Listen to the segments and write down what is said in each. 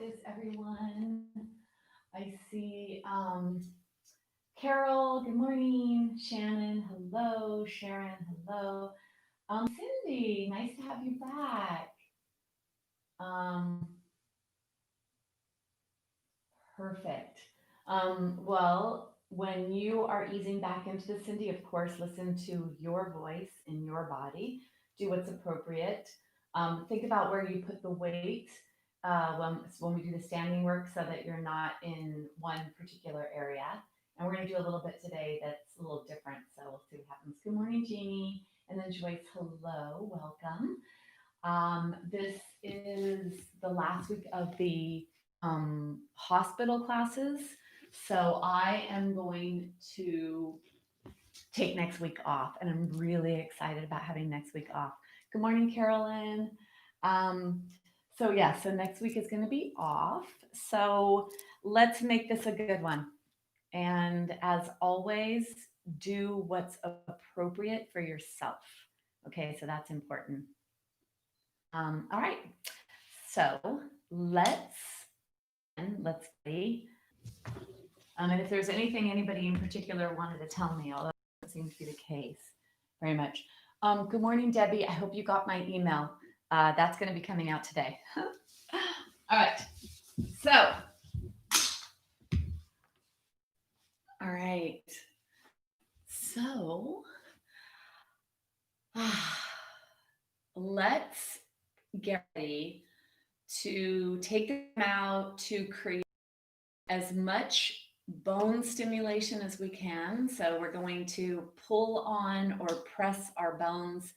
is everyone? I see Carol, good morning. Shannon, hello. Sharon, hello. Cindy, nice to have you back. Um, Perfect. Well, when you are easing back into the Cindy, of course, listen to your voice in your body. Do what's appropriate. Think about where you put the weight when we do the standing work so that you're not in one particular area. And we're going to do a little bit today that's a little different. So we'll see what happens. Good morning, Jeannie. And then Joyce, hello, welcome. This is the last week of the hospital classes. So I am going to take next week off, and I'm really excited about having next week off. Good morning, Carolyn. Um, so next week is going to be off. So let's make this a good one. And as always, do what's appropriate for yourself. Okay, so that's important. All right. So let's see. And if there's anything anybody in particular wanted to tell me, although it seems to be the case very much. Good morning, Debbie. I hope you got my email. That's going to be coming out today. All right. So, all right. So, let's get ready to take them out to create as much bone stimulation as we can. So we're going to pull on or press our bones,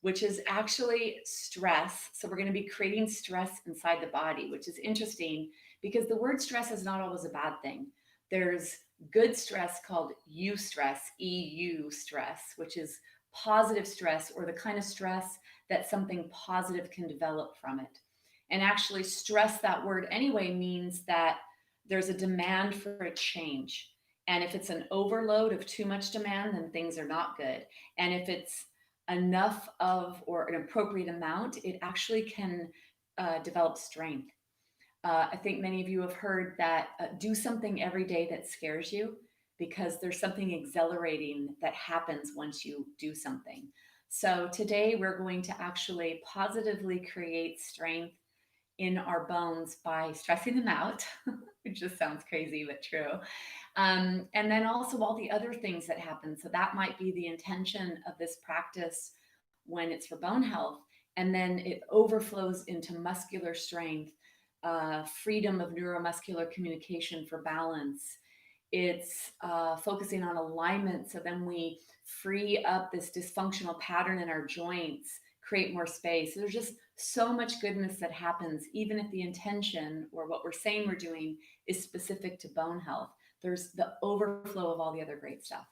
which is actually stress. So we're going to be creating stress inside the body, which is interesting because the word stress is not always a bad thing. There's good stress called eustress, EU stress, which is positive stress or the kind of stress that something positive can develop from it. And actually, stress, that word anyway, means that there's a demand for a change. And if it's an overload of too much demand, then things are not good. And if it's enough of or an appropriate amount, it actually can develop strength. I think many of you have heard that do something every day that scares you because there's something exhilarating that happens once you do something. So today we're going to actually positively create strength in our bones by stressing them out, which just sounds crazy, but true. And then also all the other things that happen. So that might be the intention of this practice when it's for bone health. And then it overflows into muscular strength, freedom of neuromuscular communication for balance. It's focusing on alignment. So then we free up this dysfunctional pattern in our joints, create more space. So there's just so much goodness that happens, even if the intention or what we're saying we're doing is specific to bone health. There's the overflow of all the other great stuff.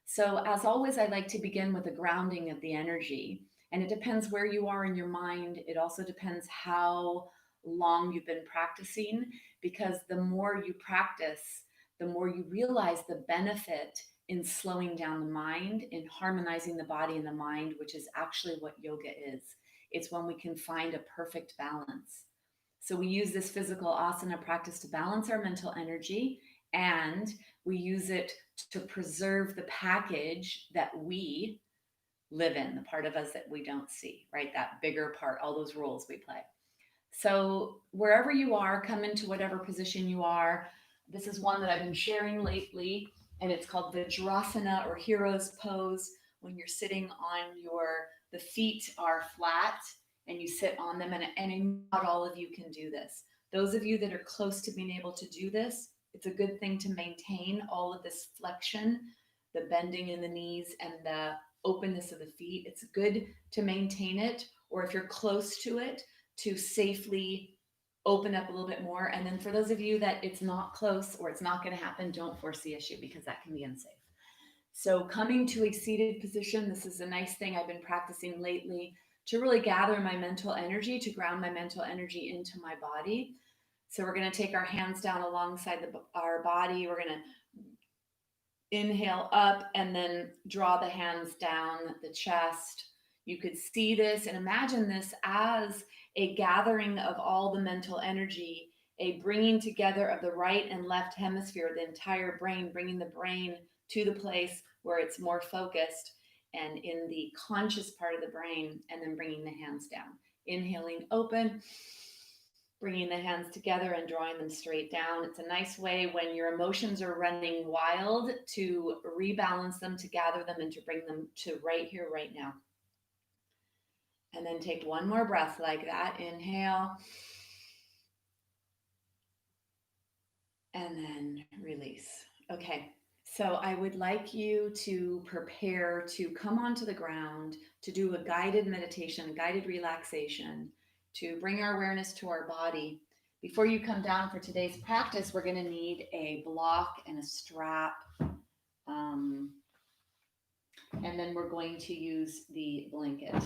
So, as always, I like to begin with a grounding of the energy. And it depends where you are in your mind. It also depends how long you've been practicing, because the more you practice, the more you realize the benefit in slowing down the mind, in harmonizing the body and the mind, which is actually what yoga is. It's when we can find a perfect balance. So we use this physical asana practice to balance our mental energy, and we use it to preserve the package that we live in, the part of us that we don't see, right? That bigger part, all those roles we play. So wherever you are, come into whatever position you are. This is one that I've been sharing lately, and it's called Vajrasana or Hero's Pose. When you're sitting on the feet are flat and you sit on them, and not all of you can do this. Those of you that are close to being able to do this, it's a good thing to maintain all of this flexion, the bending in the knees and the openness of the feet. It's good to maintain it, or if you're close to it, to safely open up a little bit more. And then for those of you that it's not close or it's not going to happen, don't force the issue because that can be unsafe. So coming to a seated position, this is a nice thing I've been practicing lately to really gather my mental energy, to ground my mental energy into my body. So we're going to take our hands down alongside our body. We're going to inhale up and then draw the hands down the chest. You could see this and imagine this as a gathering of all the mental energy a bringing together of the right and left hemisphere, the entire brain, bringing the brain to the place where it's more focused and in the conscious part of the brain, and then bringing the hands down. Inhaling open, bringing the hands together and drawing them straight down. It's a nice way when your emotions are running wild to rebalance them, to gather them, and to bring them to right here, right now. And then take one more breath like that. Inhale. And then release. Okay. So I would like you to prepare to come onto the ground, to do a guided meditation, guided relaxation, to bring our awareness to our body. Before you come down for today's practice, we're going to need a block and a strap. And then we're going to use the blanket.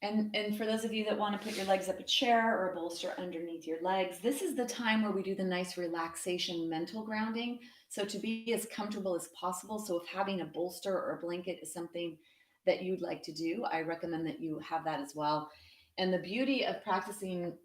And for those of you that want to put your legs up a chair or a bolster underneath your legs, this is the time where we do the nice relaxation mental grounding. So to be as comfortable as possible. So if having a bolster or a blanket is something that you'd like to do, I recommend that you have that as well. And the beauty of practicing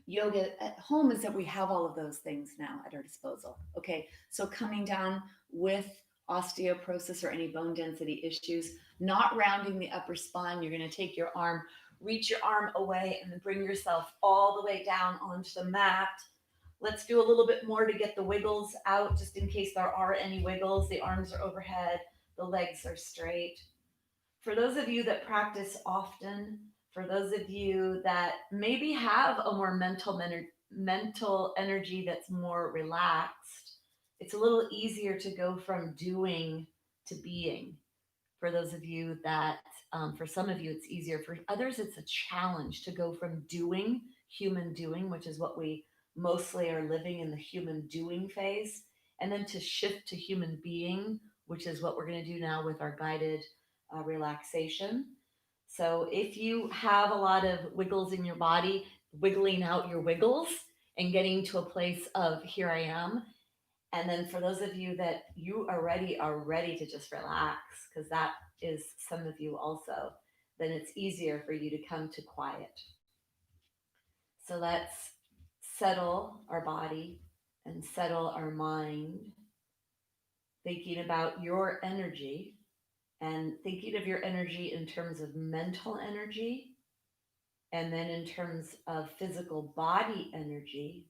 yoga at home is that we have all of those things now at our disposal. Okay, so coming down with osteoporosis or any bone density issues, not rounding the upper spine, you're going to take your arm, reach your arm away, and then bring yourself all the way down onto the mat. Let's do a little bit more to get the wiggles out, just in case there are any wiggles. The arms are overhead, the legs are straight. For those of you that practice often, for those of you that maybe have a more mental energy that's more relaxed, it's a little easier to go from doing to being. For those of you that, for some of you, it's easier. For others, it's a challenge to go from doing, human doing, which is what we mostly are living in, the human doing phase, and then to shift to human being, which is what we're going to do now with our guided relaxation. So if you have a lot of wiggles in your body, wiggling out your wiggles and getting to a place of here I am. And then for those of you that you already are ready to just relax, because that is some of you also, then it's easier for you to come to quiet. So let's settle our body and settle our mind, thinking about your energy and thinking of your energy in terms of mental energy, and then in terms of physical body energy,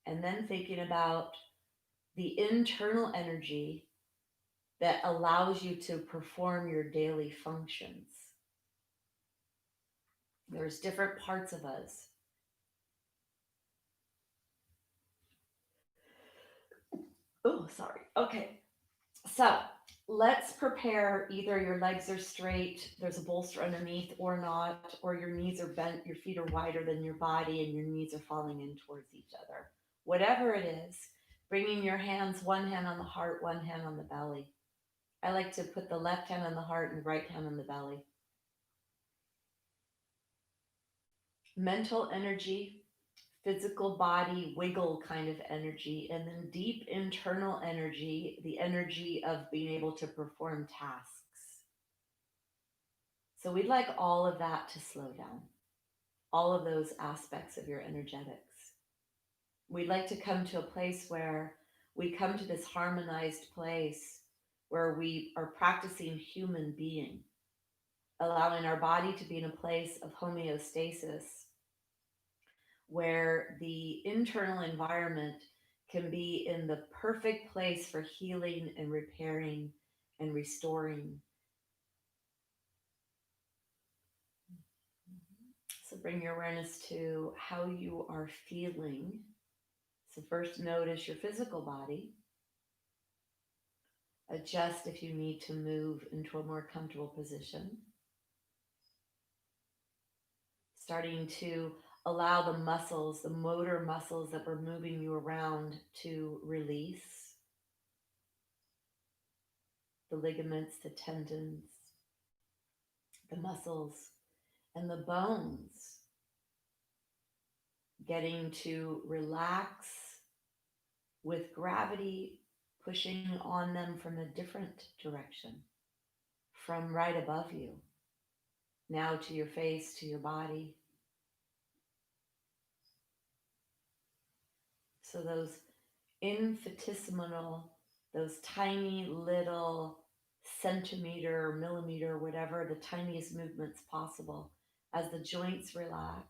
and then thinking about the internal energy that allows you to perform your daily functions. There's different parts of us. Oh, sorry. Okay. So let's prepare. Either your legs are straight, there's a bolster underneath, or not, or your knees are bent, your feet are wider than your body, and your knees are falling in towards each other. Whatever it is, bringing your hands, one hand on the heart, one hand on the belly. I like to put the left hand on the heart and the right hand on the belly. Mental energy, physical body wiggle kind of energy, and then deep internal energy, the energy of being able to perform tasks. So we'd like all of that to slow down, all of those aspects of your energetics. We'd like to come to a place where we come to this harmonized place where we are practicing human being, allowing our body to be in a place of homeostasis, where the internal environment can be in the perfect place for healing and repairing and restoring. So bring your awareness to how you are feeling. So first notice your physical body. Adjust if you need to move into a more comfortable position. Starting to allow the muscles, the motor muscles that were moving you around, to release. The ligaments, the tendons, the muscles, and the bones. Getting to relax with gravity pushing on them from a different direction, from right above you, now to your face, to your body. So those infinitesimal, those tiny little centimeter, millimeter, whatever, the tiniest movements possible as the joints relax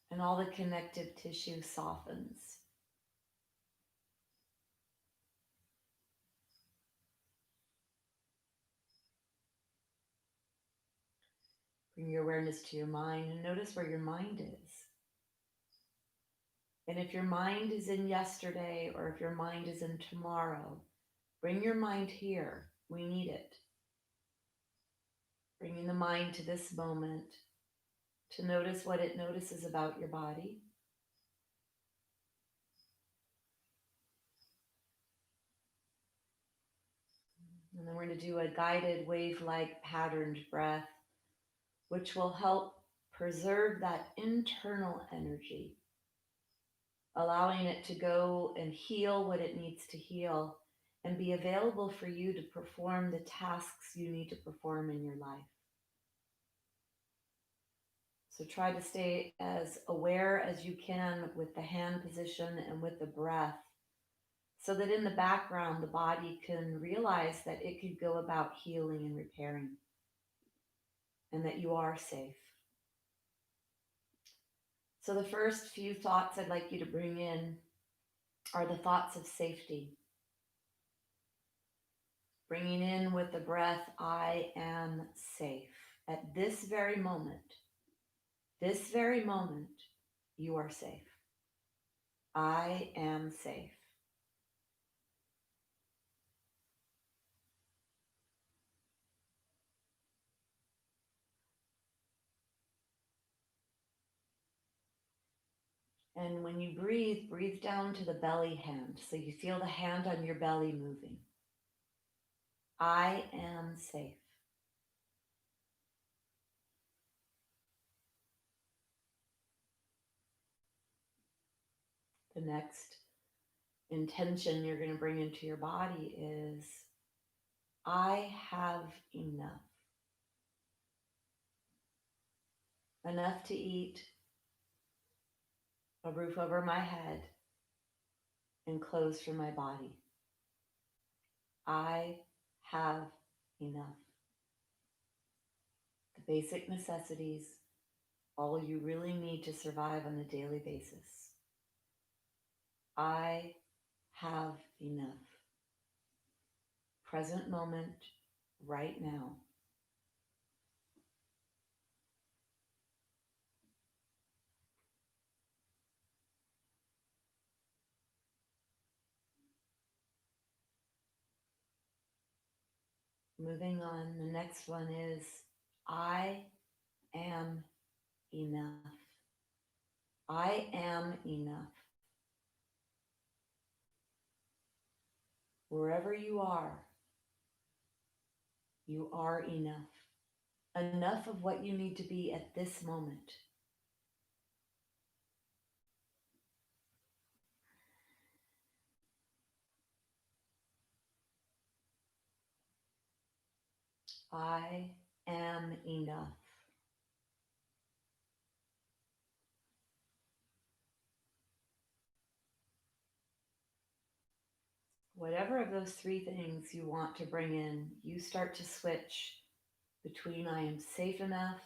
and all the connective tissue softens. Bring your awareness to your mind and notice where your mind is. And if your mind is in yesterday or if your mind is in tomorrow, bring your mind here. We need it. Bringing the mind to this moment to notice what it notices about your body. And then we're going to do a guided wave-like patterned breath, which will help preserve that internal energy, allowing it to go and heal what it needs to heal and be available for you to perform the tasks you need to perform in your life. So try to stay as aware as you can with the hand position and with the breath, so that in the background, the body can realize that it could go about healing and repairing and that you are safe. So the first few thoughts I'd like you to bring in are the thoughts of safety. Bringing in with the breath, I am safe. At this very moment, you are safe. I am safe. And when you breathe, breathe down to the belly hand. So you feel the hand on your belly moving. I am safe. The next intention you're going to bring into your body is, I have enough. Enough to eat, a roof over my head, and clothes for my body. I have enough. The basic necessities, all you really need to survive on a daily basis. I have enough. Present moment, right now. Moving on, the next one is, I am enough. I am enough. Wherever you are enough. Enough of what you need to be at this moment. I am enough. Whatever of those three things you want to bring in, you start to switch between I am safe enough,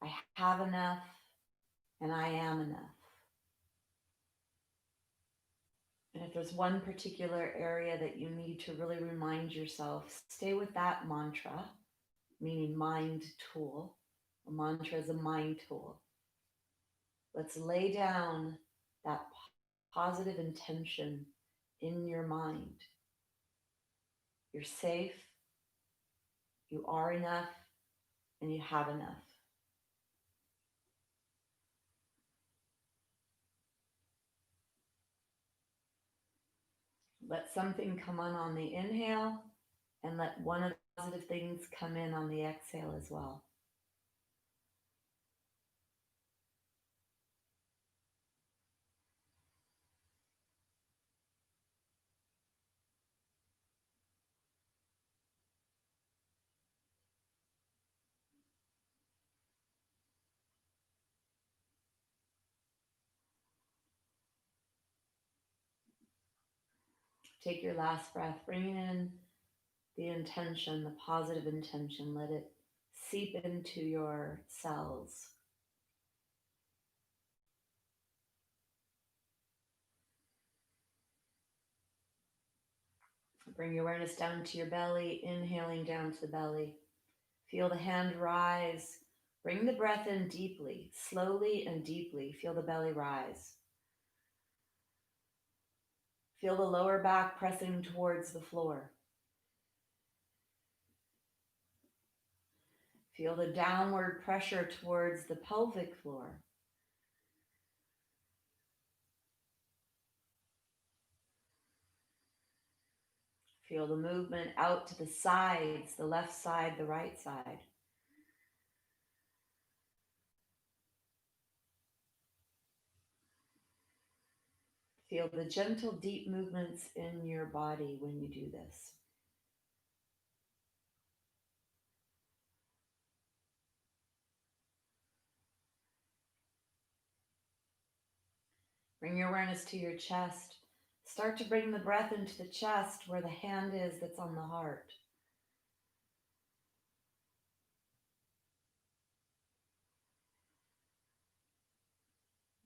I have enough, and I am enough. And if there's one particular area that you need to really remind yourself, stay with that mantra, meaning mind tool. A mantra is a mind tool. Let's lay down that positive intention in your mind. You're safe, you are enough, and you have enough. Let something come on the inhale, and let one of the positive things come in on the exhale as well. Take your last breath, bring in the intention, the positive intention. Let it seep into your cells. Bring your awareness down to your belly, inhaling down to the belly. Feel the hand rise. Bring the breath in deeply, slowly and deeply. Feel the belly rise. Feel the lower back pressing towards the floor. Feel the downward pressure towards the pelvic floor. Feel the movement out to the sides, the left side, the right side. Feel the gentle, deep movements in your body when you do this. Bring your awareness to your chest. Start to bring the breath into the chest where the hand is that's on the heart.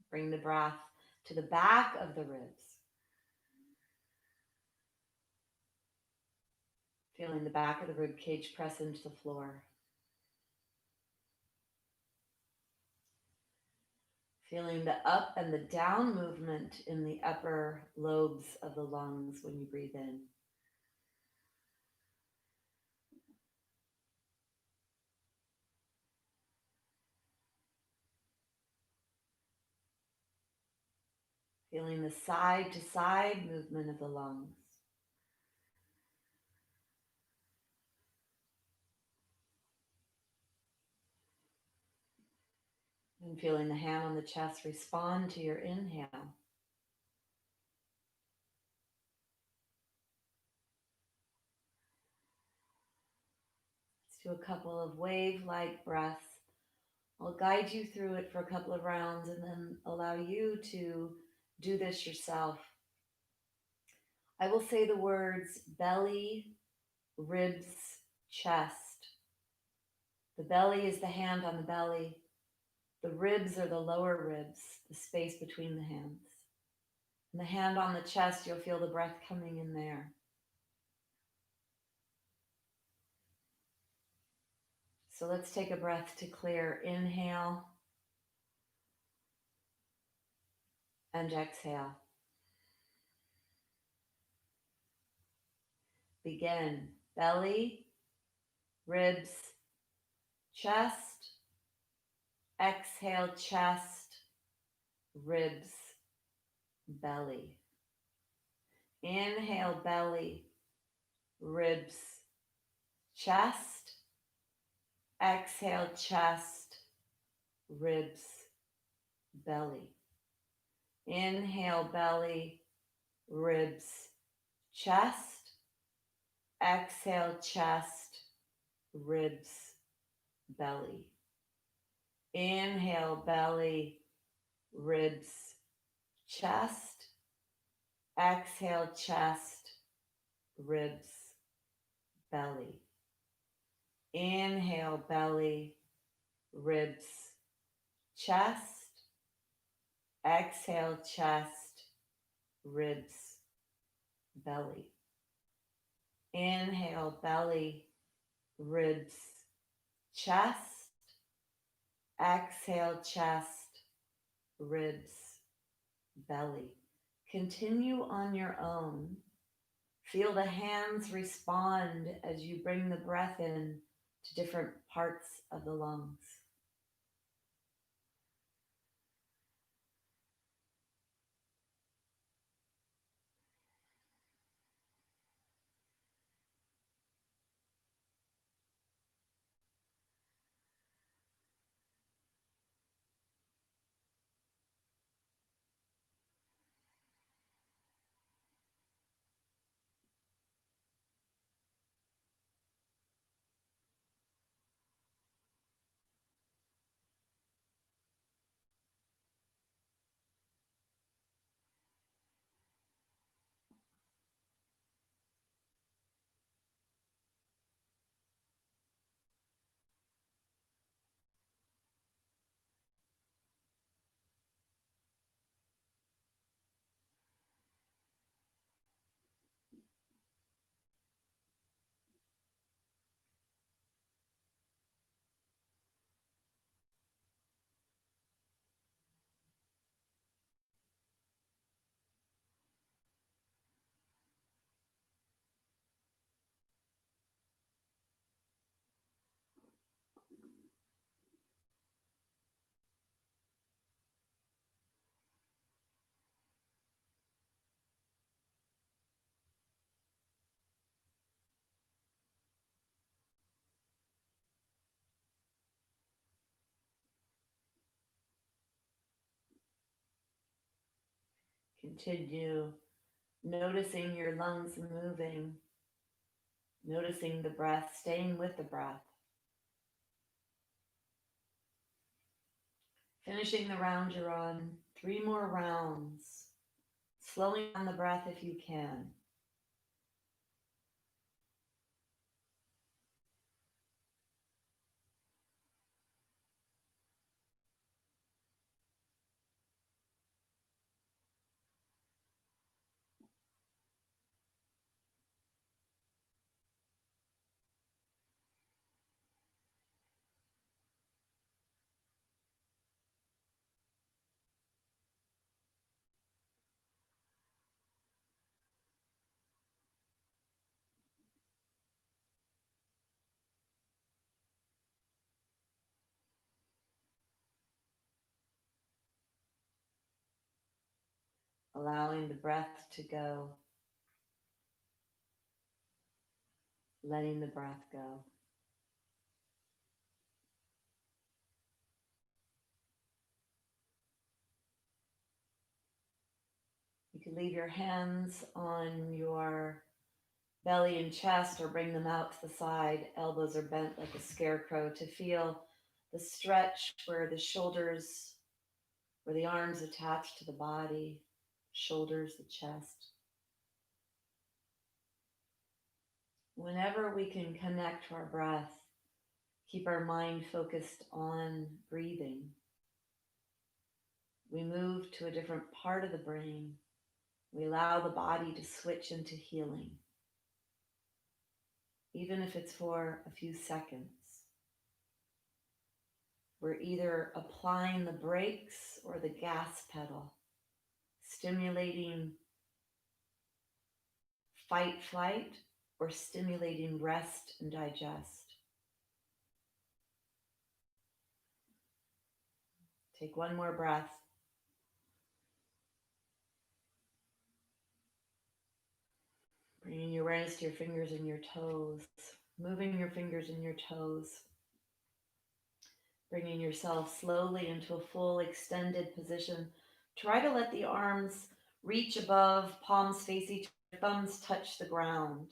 Bring the breath to the back of the ribs. Feeling the back of the rib cage press into the floor. Feeling the up and the down movement in the upper lobes of the lungs when you breathe in. Feeling the side to side movement of the lungs. And feeling the hand on the chest respond to your inhale. Let's do a couple of wave-like breaths. I'll guide you through it for a couple of rounds and then allow you to do this yourself. I will say the words belly, ribs, chest. The belly is the hand on the belly. The ribs are the lower ribs, the space between the hands. And the hand on the chest, you'll feel the breath coming in there. So let's take a breath to clear. Inhale and exhale. Begin. Belly, ribs, chest. Exhale, chest, ribs, belly. Inhale, belly, ribs, chest. Exhale, chest, ribs, belly. Inhale, belly, ribs, chest. Exhale, chest, ribs, belly. Inhale, belly, ribs, chest. Exhale, chest, ribs, belly. Inhale, belly, ribs, chest. Exhale, chest, ribs, belly. Inhale, belly, ribs, chest. Exhale, chest, ribs, belly. Continue on your own. Feel the hands respond as you bring the breath in to different parts of the lungs. Continue noticing your lungs moving, noticing the breath, staying with the breath. Finishing the round you're on, 3 more rounds. Slowing down the breath if you can. Allowing the breath to go, letting the breath go. You can leave your hands on your belly and chest or bring them out to the side. Elbows are bent like a scarecrow to feel the stretch where the shoulders, where the arms attach to the body, shoulders, the chest. Whenever we can connect to our breath, keep our mind focused on breathing, we move to a different part of the brain. We allow the body to switch into healing, even if it's for a few seconds. We're either applying the brakes or the gas pedal, stimulating fight, flight, or stimulating rest and digest. Take one more breath. Bringing your awareness to your fingers and your toes, moving your fingers and your toes, bringing yourself slowly into a full extended position. Try to let the arms reach above, palms face each other, thumbs touch the ground.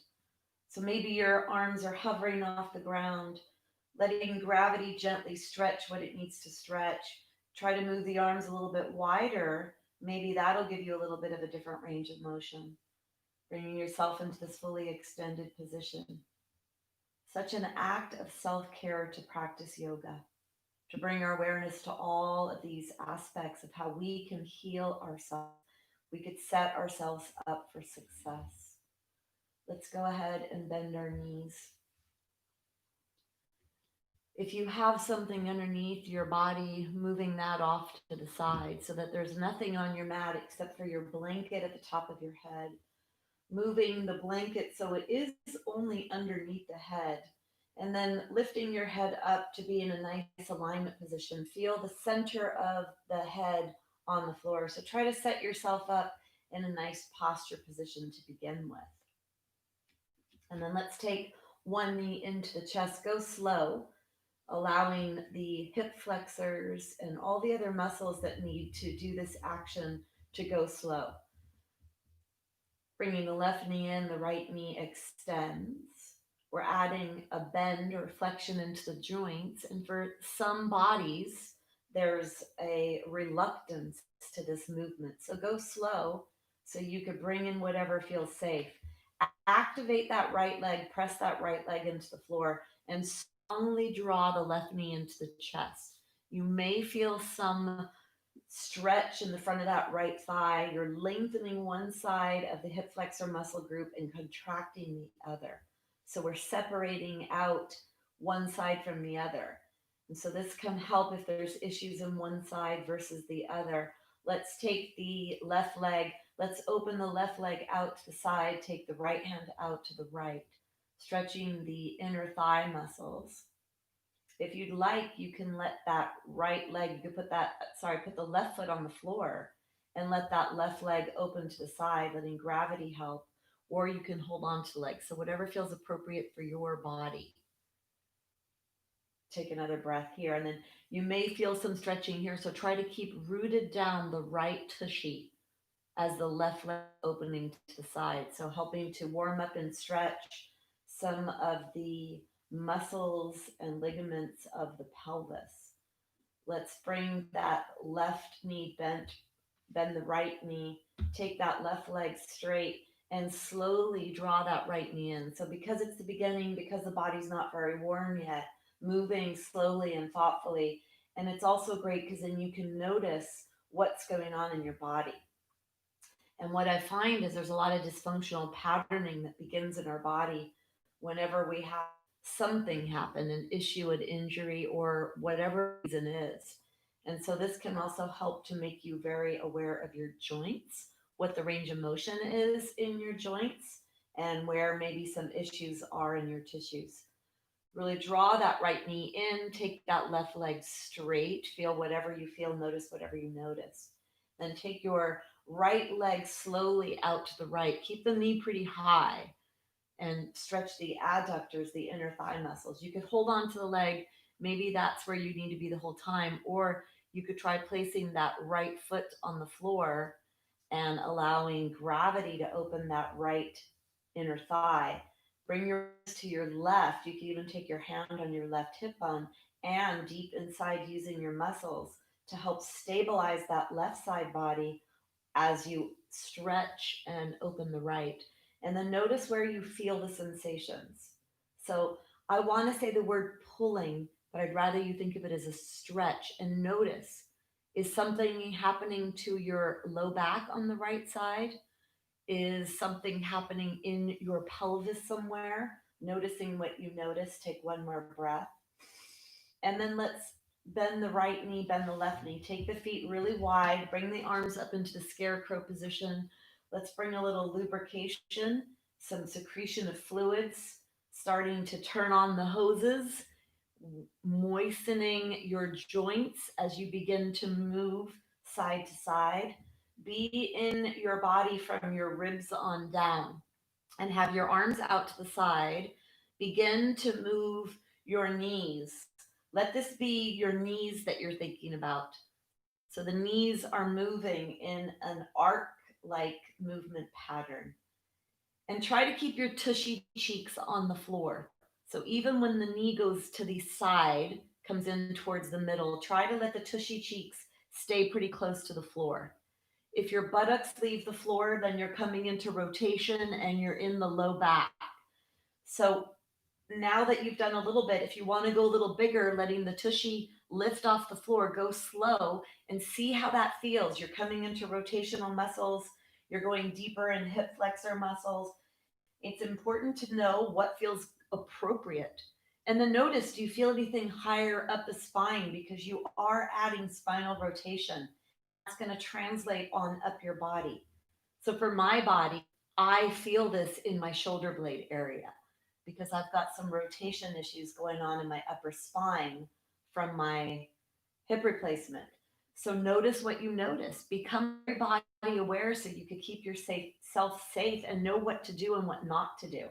So maybe your arms are hovering off the ground, letting gravity gently stretch what it needs to stretch. Try to move the arms a little bit wider. Maybe that'll give you a little bit of a different range of motion. Bringing yourself into this fully extended position. Such an act of self care to practice yoga, to bring our awareness to all of these aspects of how we can heal ourselves. We could set ourselves up for success. Let's go ahead and bend our knees. If you have something underneath your body, moving that off to the side so that there's nothing on your mat except for your blanket at the top of your head. Moving the blanket so it is only underneath the head. And then lifting your head up to be in a nice alignment position. Feel the center of the head on the floor. So try to set yourself up in a nice posture position to begin with. And then let's take one knee into the chest. Go slow, allowing the hip flexors and all the other muscles that need to do this action to go slow. Bringing the left knee in, the right knee extends. We're adding a bend or flexion into the joints. And for some bodies, there's a reluctance to this movement. So go slow so you could bring in whatever feels safe. Activate that right leg, press that right leg into the floor, and strongly draw the left knee into the chest. You may feel some stretch in the front of that right thigh. You're lengthening one side of the hip flexor muscle group and contracting the other. So we're separating out one side from the other. And so this can help if there's issues in one side versus the other. Let's take the left leg. Let's open the left leg out to the side. Take the right hand out to the right, stretching the inner thigh muscles. If you'd like, you can let that right leg, you could put the left foot on the floor and let that left leg open to the side, letting gravity help, or you can hold on to the leg. So whatever feels appropriate for your body. Take another breath here. And then you may feel some stretching here. So try to keep rooted down the right tushy as the left leg opening to the side. So helping to warm up and stretch some of the muscles and ligaments of the pelvis. Let's bring that left knee bent, bend the right knee, take that left leg straight, and slowly draw that right knee in. So because it's the beginning, because the body's not very warm yet, moving slowly and thoughtfully. And it's also great because then you can notice what's going on in your body. And what I find is there's a lot of dysfunctional patterning that begins in our body whenever we have something happen, an issue, an injury, or whatever reason is. And so this can also help to make you very aware of your joints, what the range of motion is in your joints, and where maybe some issues are in your tissues. Really draw that right knee in, take that left leg straight, feel whatever you feel, notice whatever you notice. Then take your right leg slowly out to the right. Keep the knee pretty high and stretch the adductors, the inner thigh muscles. You could hold on to the leg. Maybe that's where you need to be the whole time. Or you could try placing that right foot on the floor and allowing gravity to open that right inner thigh. Bring your wrist to your left. You can even take your hand on your left hip bone and deep inside using your muscles to help stabilize that left side body as you stretch and open the right. And then notice where you feel the sensations. So I want to say the word pulling, but I'd rather you think of it as a stretch and notice, is something happening to your low back on the right side? Is something happening in your pelvis somewhere? Noticing what you notice. Take one more breath. And then let's bend the right knee, bend the left knee. Take the feet really wide, bring the arms up into the scarecrow position. Let's bring a little lubrication, some secretion of fluids, starting to turn on the hoses, moistening your joints as you begin to move side to side. Be in your body from your ribs on down and have your arms out to the side. Begin to move your knees. Let this be your knees that you're thinking about. So the knees are moving in an arc like movement pattern. And try to keep your tushy cheeks on the floor. So even when the knee goes to the side, comes in towards the middle, try to let the tushy cheeks stay pretty close to the floor. If your buttocks leave the floor, then you're coming into rotation and you're in the low back. So now that you've done a little bit, if you want to go a little bigger, letting the tushy lift off the floor, go slow and see how that feels. You're coming into rotational muscles, you're going deeper in hip flexor muscles. It's important to know what feels appropriate. And then notice, do you feel anything higher up the spine? Because you are adding spinal rotation. That's going to translate on up your body. So for my body, I feel this in my shoulder blade area because I've got some rotation issues going on in my upper spine from my hip replacement. So notice what you notice. Become very body aware so you can keep yourself safe and know what to do and what not to do.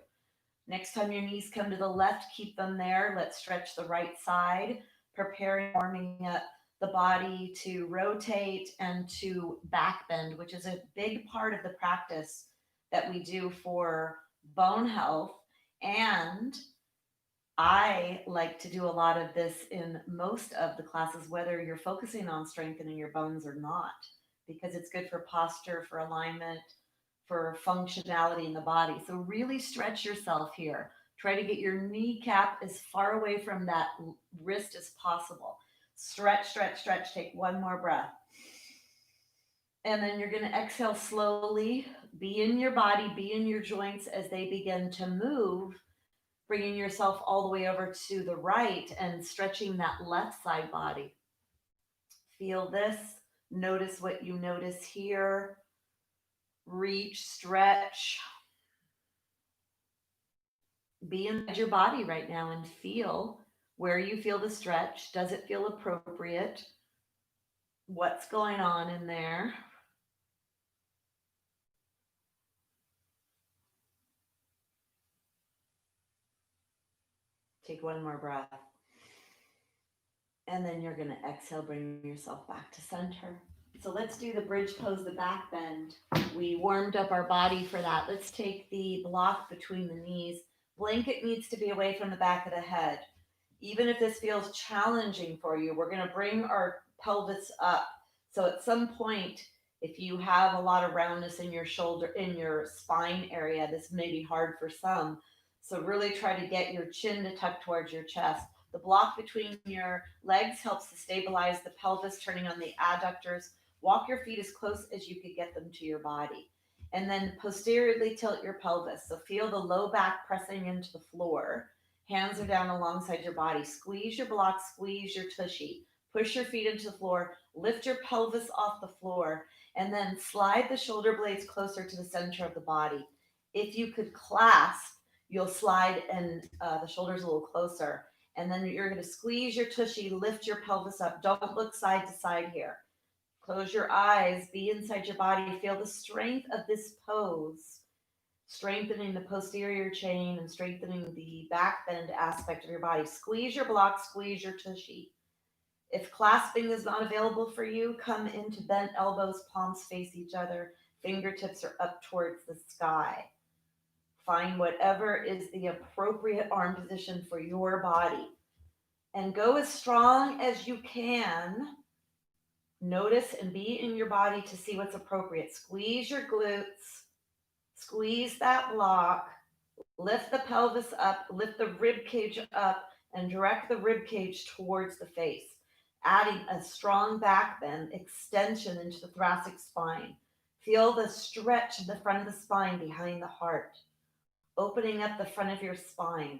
Next time your knees come to the left, keep them there. Let's stretch the right side, preparing, warming up the body to rotate and to back bend, which is a big part of the practice that we do for bone health. And I like to do a lot of this in most of the classes, whether you're focusing on strengthening your bones or not, because it's good for posture, for alignment, for functionality in the body. So really stretch yourself here. Try to get your kneecap as far away from that wrist as possible. Stretch, stretch, stretch. Take one more breath. And then you're going to exhale slowly. Be in your body, be in your joints as they begin to move, bringing yourself all the way over to the right and stretching that left side body. Feel this. Notice what you notice here. Reach, stretch. Be in your body right now and feel where you feel the stretch. Does it feel appropriate? What's going on in there? Take one more breath. And then you're going to exhale, bring yourself back to center. So let's do the bridge pose, the back bend. We warmed up our body for that. Let's take the block between the knees. Blanket needs to be away from the back of the head. Even if this feels challenging for you, we're going to bring our pelvis up. So at some point, if you have a lot of roundness in your shoulder, in your spine area, this may be hard for some. So really try to get your chin to tuck towards your chest. The block between your legs helps to stabilize the pelvis, turning on the adductors. Walk your feet as close as you could get them to your body. And then posteriorly tilt your pelvis. So feel the low back pressing into the floor. Hands are down alongside your body. Squeeze your block, squeeze your tushy. Push your feet into the floor. Lift your pelvis off the floor. And then slide the shoulder blades closer to the center of the body. If you could clasp, you'll slide and the shoulders a little closer. And then you're going to squeeze your tushy, lift your pelvis up. Don't look side to side here. Close your eyes, be inside your body. Feel the strength of this pose, strengthening the posterior chain and strengthening the back bend aspect of your body. Squeeze your block, squeeze your tushy. If clasping is not available for you, come into bent elbows, palms face each other, fingertips are up towards the sky. Find whatever is the appropriate arm position for your body and go as strong as you can. Notice and be in your body to see what's appropriate. Squeeze your glutes, squeeze that block, lift the pelvis up, lift the rib cage up, and direct the rib cage towards the face, adding a strong back bend, extension into the thoracic spine. Feel the stretch of the front of the spine behind the heart, opening up the front of your spine.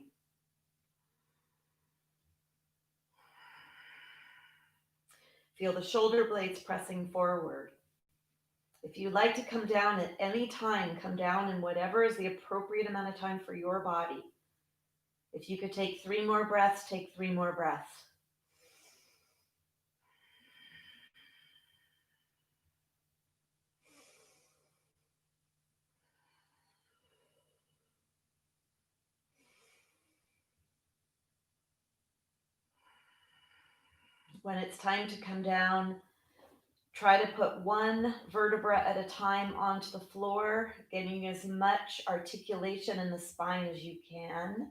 Feel the shoulder blades pressing forward. If you'd like to come down at any time, come down in whatever is the appropriate amount of time for your body. If you could take 3 more breaths, take 3 more breaths. When it's time to come down, try to put 1 vertebra at a time onto the floor, getting as much articulation in the spine as you can.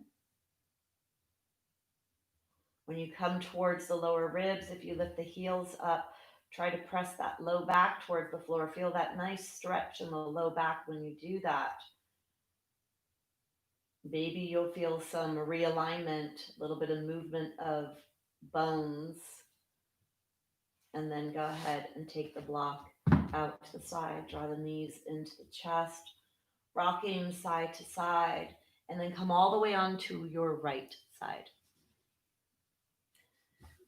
When you come towards the lower ribs, if you lift the heels up, try to press that low back towards the floor. Feel that nice stretch in the low back when you do that. Maybe you'll feel some realignment, a little bit of movement of bones. And then go ahead and take the block out to the side, draw the knees into the chest, rocking side to side, and then come all the way onto your right side.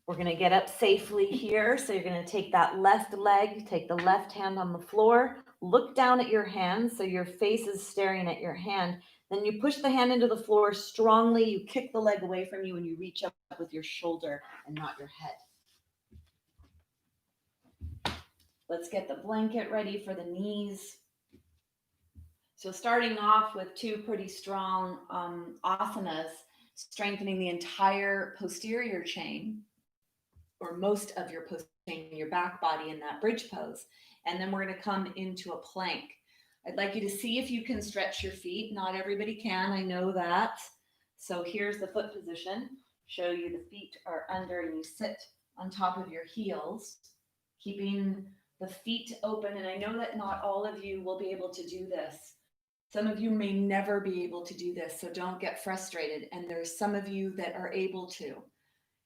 We're going to get up safely here. So you're going to take that left leg, take the left hand on the floor, look down at your hand so your face is staring at your hand. Then you push the hand into the floor strongly. You kick the leg away from you and you reach up with your shoulder and not your head. Let's get the blanket ready for the knees. So starting off with 2 pretty strong asanas, strengthening the entire posterior chain, or most of your posterior chain, your back body in that bridge pose. And then we're going to come into a plank. I'd like you to see if you can stretch your feet. Not everybody can, I know that. So here's the foot position. Show you the feet are under and you sit on top of your heels, keeping the feet open. And I know that not all of you will be able to do this. Some of you may never be able to do this, so don't get frustrated. And there's some of you that are able to.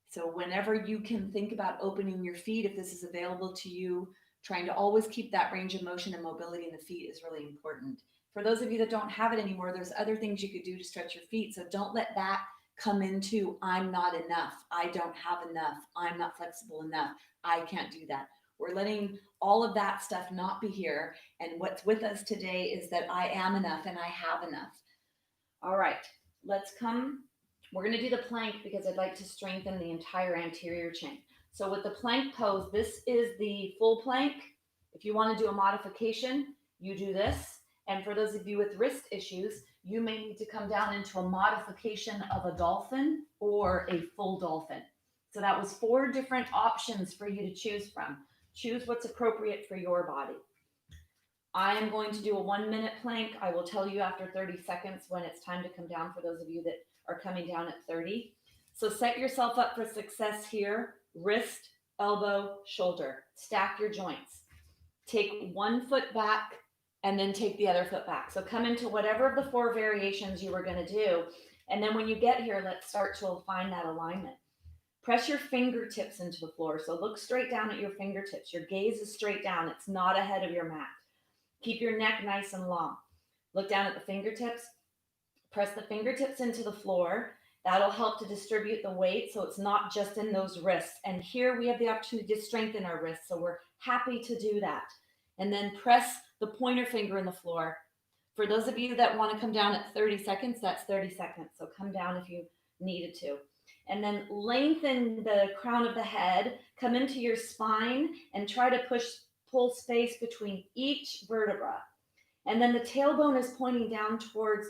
So whenever you can think about opening your feet, if this is available to you, trying to always keep that range of motion and mobility in the feet is really important. For those of you that don't have it anymore, there's other things you could do to stretch your feet. So don't let that come into, I'm not enough, I don't have enough, I'm not flexible enough, I can't do that. We're letting all of that stuff not be here. And what's with us today is that I am enough and I have enough. All right, let's come. We're going to do the plank because I'd like to strengthen the entire anterior chain. So with the plank pose, this is the full plank. If you want to do a modification, you do this. And for those of you with wrist issues, you may need to come down into a modification of a dolphin or a full dolphin. So that was 4 different options for you to choose from. Choose what's appropriate for your body. I am going to do a 1 minute plank. I will tell you after 30 seconds when it's time to come down for those of you that are coming down at 30. So set yourself up for success here. Wrist, elbow, shoulder. Stack your joints. Take one foot back and then take the other foot back. So come into whatever of the 4 variations you were going to do. And then when you get here, let's start to find that alignment. Press your fingertips into the floor. So look straight down at your fingertips. Your gaze is straight down. It's not ahead of your mat. Keep your neck nice and long. Look down at the fingertips. Press the fingertips into the floor. That'll help to distribute the weight so it's not just in those wrists. And here we have the opportunity to strengthen our wrists, so we're happy to do that. And then press the pointer finger in the floor. For those of you that want to come down at 30 seconds, that's 30 seconds. So come down if you needed to. And then lengthen the crown of the head, come into your spine, and try to pull space between each vertebra. And then the tailbone is pointing down towards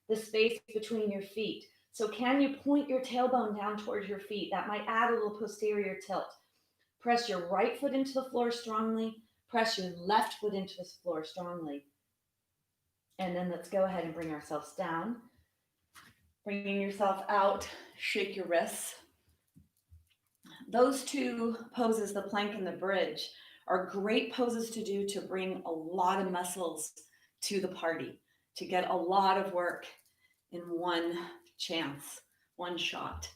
the space between your feet. So can you point your tailbone down towards your feet? That might add a little posterior tilt. Press your right foot into the floor strongly. Press your left foot into the floor strongly. And then let's go ahead and bring ourselves down. Bringing yourself out, shake your wrists. Those 2 poses, the plank and the bridge, are great poses to do to bring a lot of muscles to the party, to get a lot of work in one chance, one shot.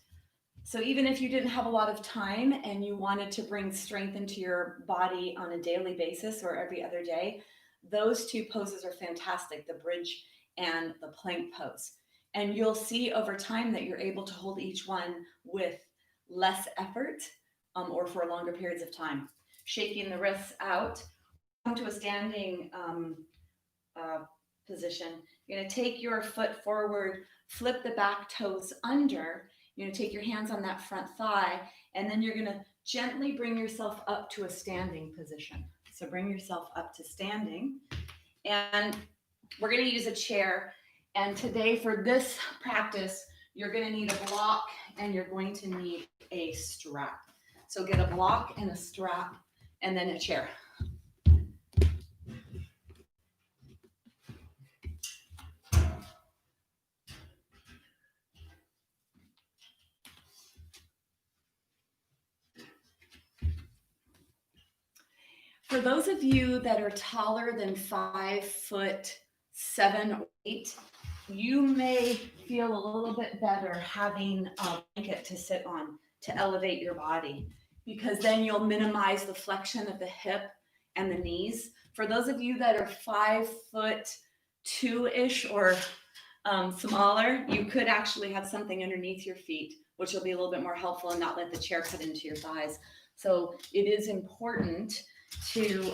So even if you didn't have a lot of time and you wanted to bring strength into your body on a daily basis or every other day, those 2 poses are fantastic, the bridge and the plank pose. And you'll see over time that you're able to hold each one with less effort or for longer periods of time. Shaking the wrists out, come to a standing position. You're going to take your foot forward, flip the back toes under. You're going to take your hands on that front thigh, and then you're going to gently bring yourself up to a standing position. So bring yourself up to standing. And we're going to use a chair. And today for this practice, you're going to need a block and you're going to need a strap. So get a block and a strap and then a chair. For those of you that are taller than 5'7" or 8", you may feel a little bit better having a blanket to sit on to elevate your body, because then you'll minimize the flexion of the hip and the knees. For those of you that are 5'2" or smaller, you could actually have something underneath your feet, which will be a little bit more helpful and not let the chair cut into your thighs. So it is important to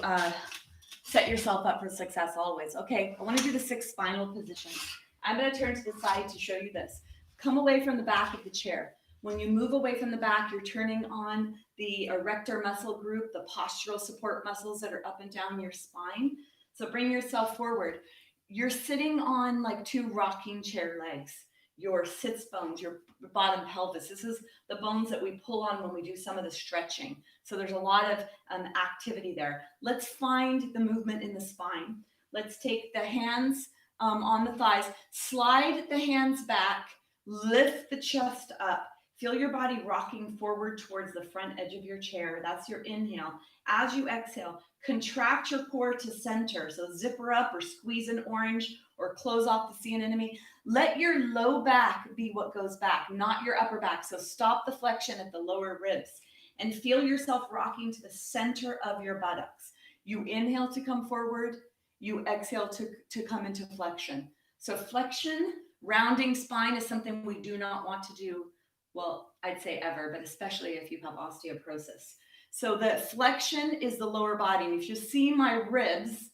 set yourself up for success always. Okay, I want to do the 6 spinal positions. I'm going to turn to the side to show you this. Come away from the back of the chair. When you move away from the back, you're turning on the erector muscle group, the postural support muscles that are up and down your spine. So bring yourself forward. You're sitting on like 2 rocking chair legs. Your sits bones, your bottom pelvis. This is the bones that we pull on when we do some of the stretching. So there's a lot of activity there. Let's find the movement in the spine. Let's take the hands on the thighs, slide the hands back, lift the chest up. Feel your body rocking forward towards the front edge of your chair. That's your inhale. As you exhale, contract your core to center. So zipper up or squeeze an orange or close off the sea anemone. Let your low back be what goes back, not your upper back. So stop the flexion at the lower ribs and feel yourself rocking to the center of your buttocks. You inhale to come forward. You exhale to come into flexion. So flexion, rounding spine is something we do not want to do. Well, I'd say ever, but especially if you have osteoporosis. So the flexion is the lower body. And if you see my ribs,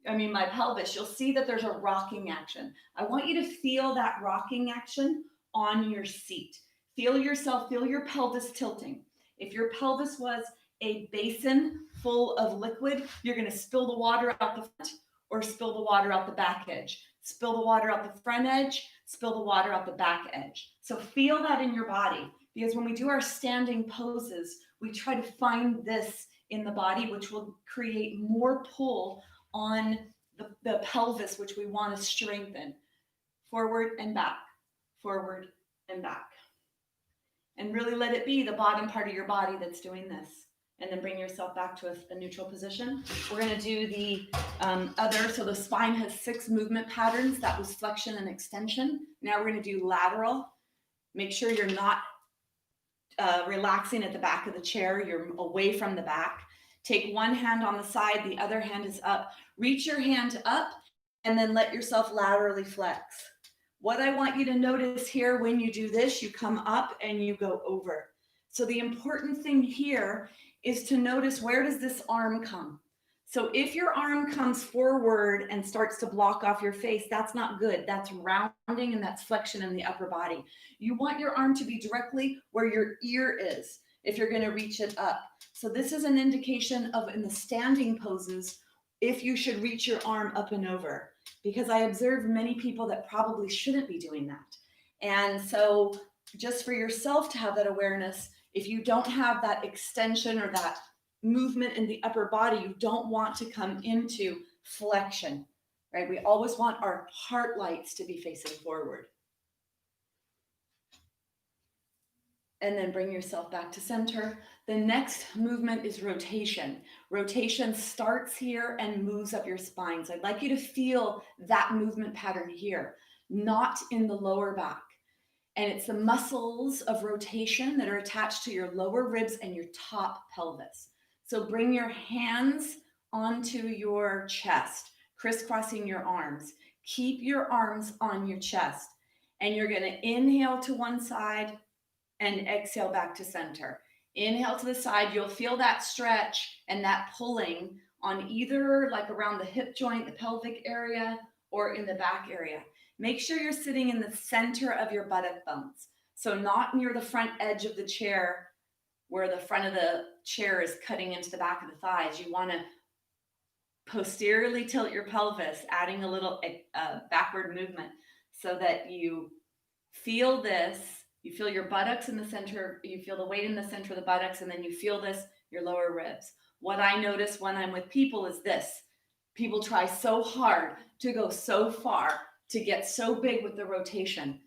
my pelvis, you'll see that there's a rocking action. I want you to feel that rocking action on your seat. Feel yourself, feel your pelvis tilting. If your pelvis was a basin full of liquid, you're going to spill the water out the front or spill the water out the back edge. Spill the water out the front edge, spill the water out the back edge. So feel that in your body, because when we do our standing poses, we try to find this in the body, which will create more pull on the pelvis, which we want to strengthen. Forward and back, forward and back. And really let it be the bottom part of your body that's doing this. And then bring yourself back to a neutral position. We're going to do the other. So the spine has 6 movement patterns. That was flexion and extension. Now we're going to do lateral. Make sure you're not relaxing at the back of the chair. You're away from the back. Take one hand on the side. The other hand is up. Reach your hand up and then let yourself laterally flex. What I want you to notice here when you do this, you come up and you go over. So the important thing here is to notice, where does this arm come? So if your arm comes forward and starts to block off your face, that's not good. That's rounding and that's flexion in the upper body. You want your arm to be directly where your ear is if you're going to reach it up. So this is an indication of, in the standing poses, if you should reach your arm up and over, because I observe many people that probably shouldn't be doing that. And so just for yourself to have that awareness, if you don't have that extension or that movement in the upper body, you don't want to come into flexion, right? We always want our heart lights to be facing forward. And then bring yourself back to center. The next movement is rotation. Rotation starts here and moves up your spine. So I'd like you to feel that movement pattern here, not in the lower back. And it's the muscles of rotation that are attached to your lower ribs and your top pelvis. So bring your hands onto your chest, crisscrossing your arms. Keep your arms on your chest. And you're going to inhale to one side and exhale back to center. Inhale to the side. You'll feel that stretch and that pulling on either like around the hip joint, the pelvic area, or in the back area. Make sure you're sitting in the center of your buttock bones. So not near the front edge of the chair where the front of the chair is cutting into the back of the thighs. You want to posteriorly tilt your pelvis, adding a little backward movement so that you feel this. You feel your buttocks in the center. You feel the weight in the center of the buttocks, and then you feel this, your lower ribs. What I notice when I'm with people is this. People try so hard to go so far, to get so big with the rotation.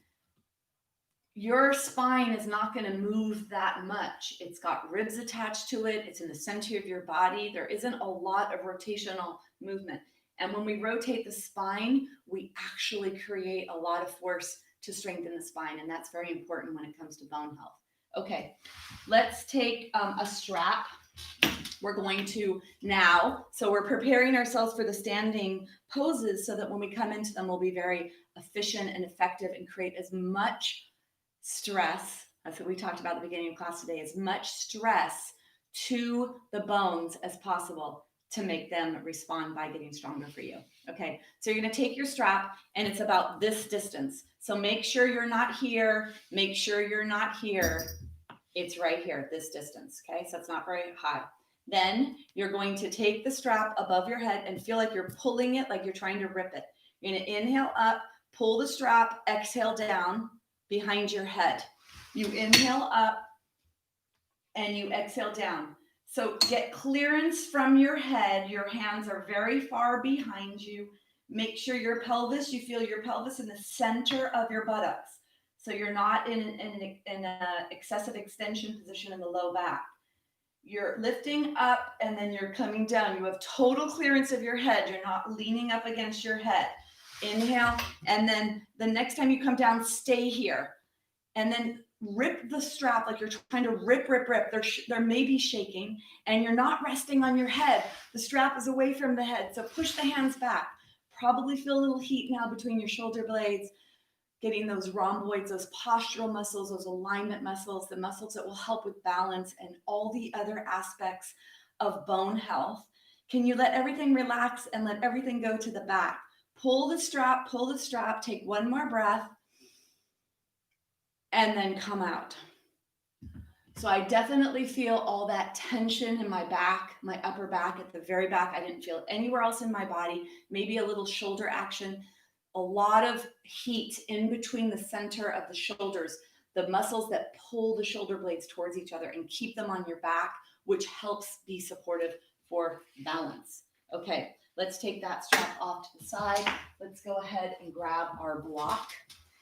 Your spine is not going to move that much. It's got ribs attached to it. It's in the center of your body. There isn't a lot of rotational movement. And when we rotate the spine, we actually create a lot of force to strengthen the spine. And that's very important when it comes to bone health. Okay, let's take a strap. We're going to now, so we're preparing ourselves for the standing poses so that when we come into them, we'll be very efficient and effective and create as much stress, that's what we talked about at the beginning of class today, as much stress to the bones as possible to make them respond by getting stronger for you. Okay, so you're going to take your strap and it's about this distance. So make sure you're not here. Make sure you're not here. It's right here, this distance. Okay, so it's not very high. Then you're going to take the strap above your head and feel like you're pulling it, like you're trying to rip it. You're going to inhale up, pull the strap, exhale down behind your head. You inhale up and you exhale down. So get clearance from your head. Your hands are very far behind you. Make sure your pelvis, you feel your pelvis in the center of your buttocks. So you're not in an excessive extension position in the low back. You're lifting up and then you're coming down. You have total clearance of your head. You're not leaning up against your head. Inhale. And then the next time you come down, stay here. And then rip the strap like you're trying to rip. There may be shaking and you're not resting on your head. The strap is away from the head. So push the hands back. Probably feel a little heat now between your shoulder blades, getting those rhomboids, those postural muscles, those alignment muscles, the muscles that will help with balance and all the other aspects of bone health. Can you let everything relax and let everything go to the back? Pull the strap, take one more breath, and then come out. So I definitely feel all that tension in my back, my upper back at the very back. I didn't feel it anywhere else in my body, maybe a little shoulder action. A lot of heat in between the center of the shoulders, the muscles that pull the shoulder blades towards each other and keep them on your back which helps be supportive for balance. Okay, let's take that strap off to the side. Let's go ahead and grab our block.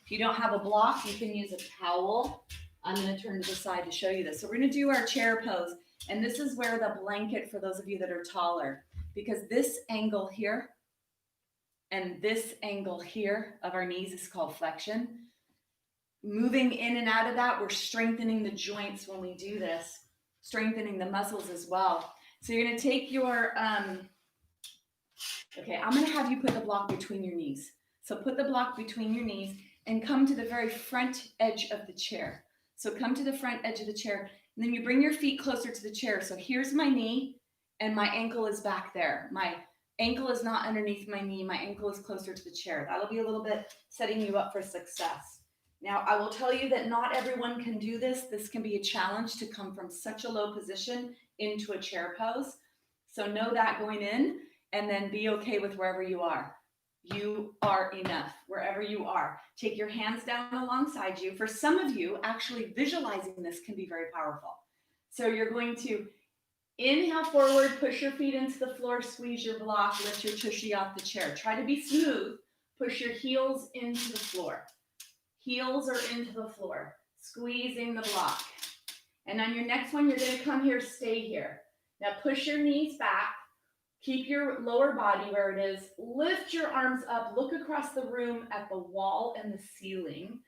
If you don't have a block, you can use a towel. I'm going to turn to the side to show you this. So we're going to do our chair pose. And this is where the blanket, for those of you that are taller, because this angle here and this angle here of our knees is called flexion. Moving in and out of that, we're strengthening the joints when we do this, strengthening the muscles as well. So you're going to take your, okay, I'm going to have you put the block between your knees. So put the block between your knees and come to the very front edge of the chair. So come to the front edge of the chair, and then you bring your feet closer to the chair. So here's my knee, and my ankle is back there. My ankle is not underneath my knee. My ankle is closer to the chair. That'll be a little bit setting you up for success. Now, I will tell you that not everyone can do this. This can be a challenge to come from such a low position into a chair pose. So know that going in, and then be okay with wherever you are. You are enough wherever you are. Take your hands down alongside you. For some of you, actually visualizing this can be very powerful. So you're going to inhale forward, push your feet into the floor, squeeze your block, lift your tushy off the chair. Try to be smooth. Push your heels into the floor. Heels are into the floor, squeezing the block. And on your next one, you're going to come here, stay here. Now push your knees back. Keep your lower body where it is. Lift your arms up. Look across the room at the wall and the ceiling.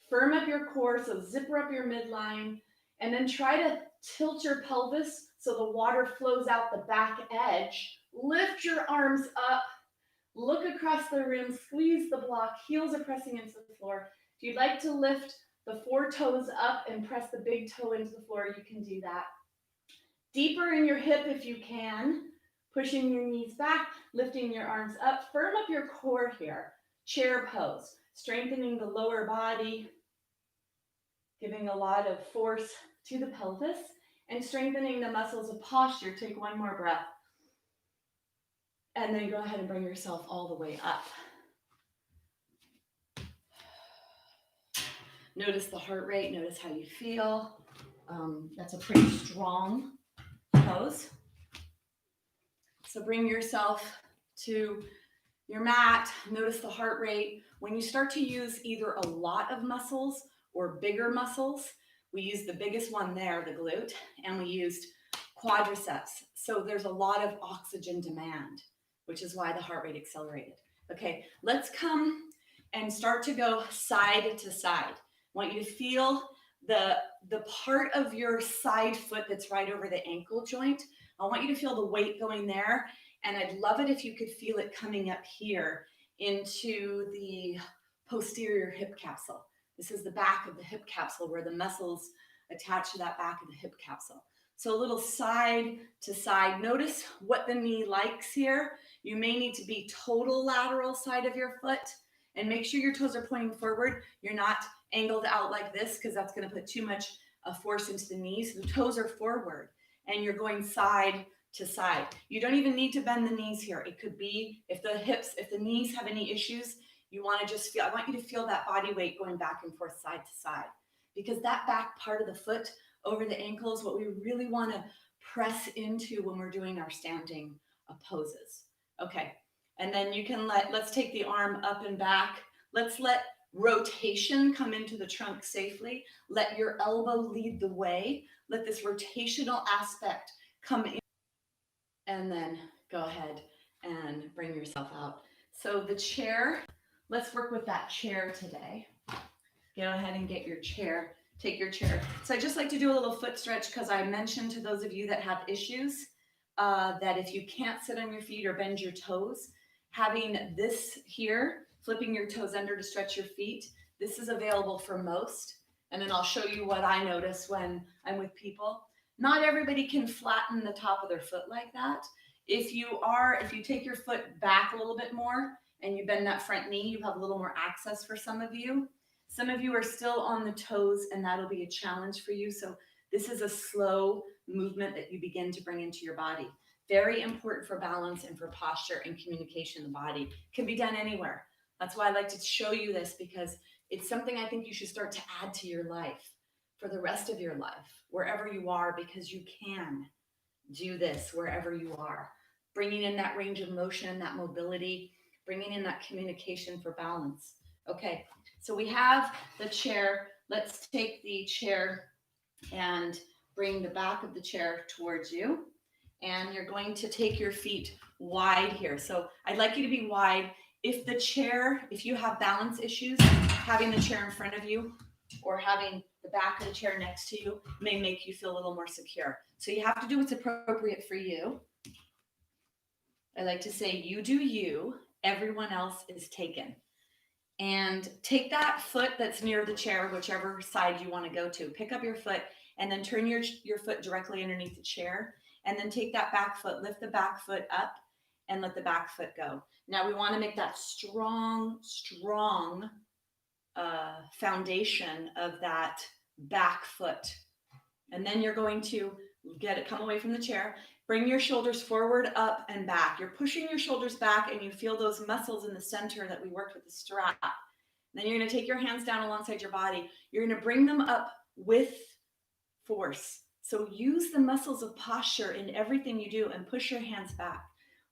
Firm up your core, so zipper up your midline. And then try to tilt your pelvis so the water flows out the back edge. Lift your arms up. Look across the room. Squeeze the block. Heels are pressing into the floor. If you'd like to lift the 4 toes up and press the big toe into the floor, you can do that. Deeper in your hip if you can. Pushing your knees back, lifting your arms up. Firm up your core here. Chair pose. Strengthening the lower body. Giving a lot of force to the pelvis. And strengthening the muscles of posture. Take one more breath. And then go ahead and bring yourself all the way up. Notice the heart rate. Notice how you feel. That's a pretty strong pose. So bring yourself to your mat. Notice the heart rate. When you start to use either a lot of muscles or bigger muscles, we used the biggest one there, the glute, and we used quadriceps. So there's a lot of oxygen demand, which is why the heart rate accelerated. Okay, let's come and start to go side to side. I want you to feel the part of your side foot that's right over the ankle joint. I want you to feel the weight going there, and I'd love it if you could feel it coming up here into the posterior hip capsule. This is the back of the hip capsule where the muscles attach to that back of the hip capsule. So a little side to side. Notice what the knee likes here. You may need to be total lateral side of your foot, and make sure your toes are pointing forward. You're not angled out like this because that's going to put too much force into the knees. So the toes are forward. And you're going side to side. You don't even need to bend the knees here. It could be if the knees have any issues, you want to just feel, I want you to feel that body weight going back and forth side to side, because that back part of the foot over the ankle is what we really want to press into when we're doing our standing poses. Okay. And then you can let's take the arm up and back. Let's let rotation come into the trunk safely. Let your elbow lead the way. Let this rotational aspect come in, and then go ahead and bring yourself out. So the chair, let's work with that chair today. Go ahead and get your chair, take your chair. So I just like to do a little foot stretch because I mentioned to those of you that have issues that if you can't sit on your feet or bend your toes, having this here, flipping your toes under to stretch your feet, this is available for most. And then I'll show you what I notice when I'm with people. Not everybody can flatten the top of their foot like that. If you take your foot back a little bit more and you bend that front knee, you have a little more access for some of you. Some of you are still on the toes, and that'll be a challenge for you. So this is a slow movement that you begin to bring into your body. Very important for balance and for posture and communication in the body. Can be done anywhere. That's why I like to show you this, because it's something I think you should start to add to your life for the rest of your life, wherever you are, because you can. do this wherever you are, bringing in that range of motion, that mobility, bringing in that communication for balance. Okay, so we have the chair. Let's take the chair and bring the back of the chair towards you. And you're going to take your feet wide here. So I'd like you to be wide. If you have balance issues, having the chair in front of you or having the back of the chair next to you may make you feel a little more secure. So you have to do what's appropriate for you. I like to say, you do you, everyone else is taken. And take that foot that's near the chair, whichever side you want to go to. Pick up your foot and then turn your foot directly underneath the chair. And then take that back foot, lift the back foot up and let the back foot go. Now we want to make that strong foundation of that back foot. And then you're going to come away from the chair, bring your shoulders forward, up and back. You're pushing your shoulders back and you feel those muscles in the center that we worked with the strap. Then you're going to take your hands down alongside your body. You're going to bring them up with force. So use the muscles of posture in everything you do and push your hands back.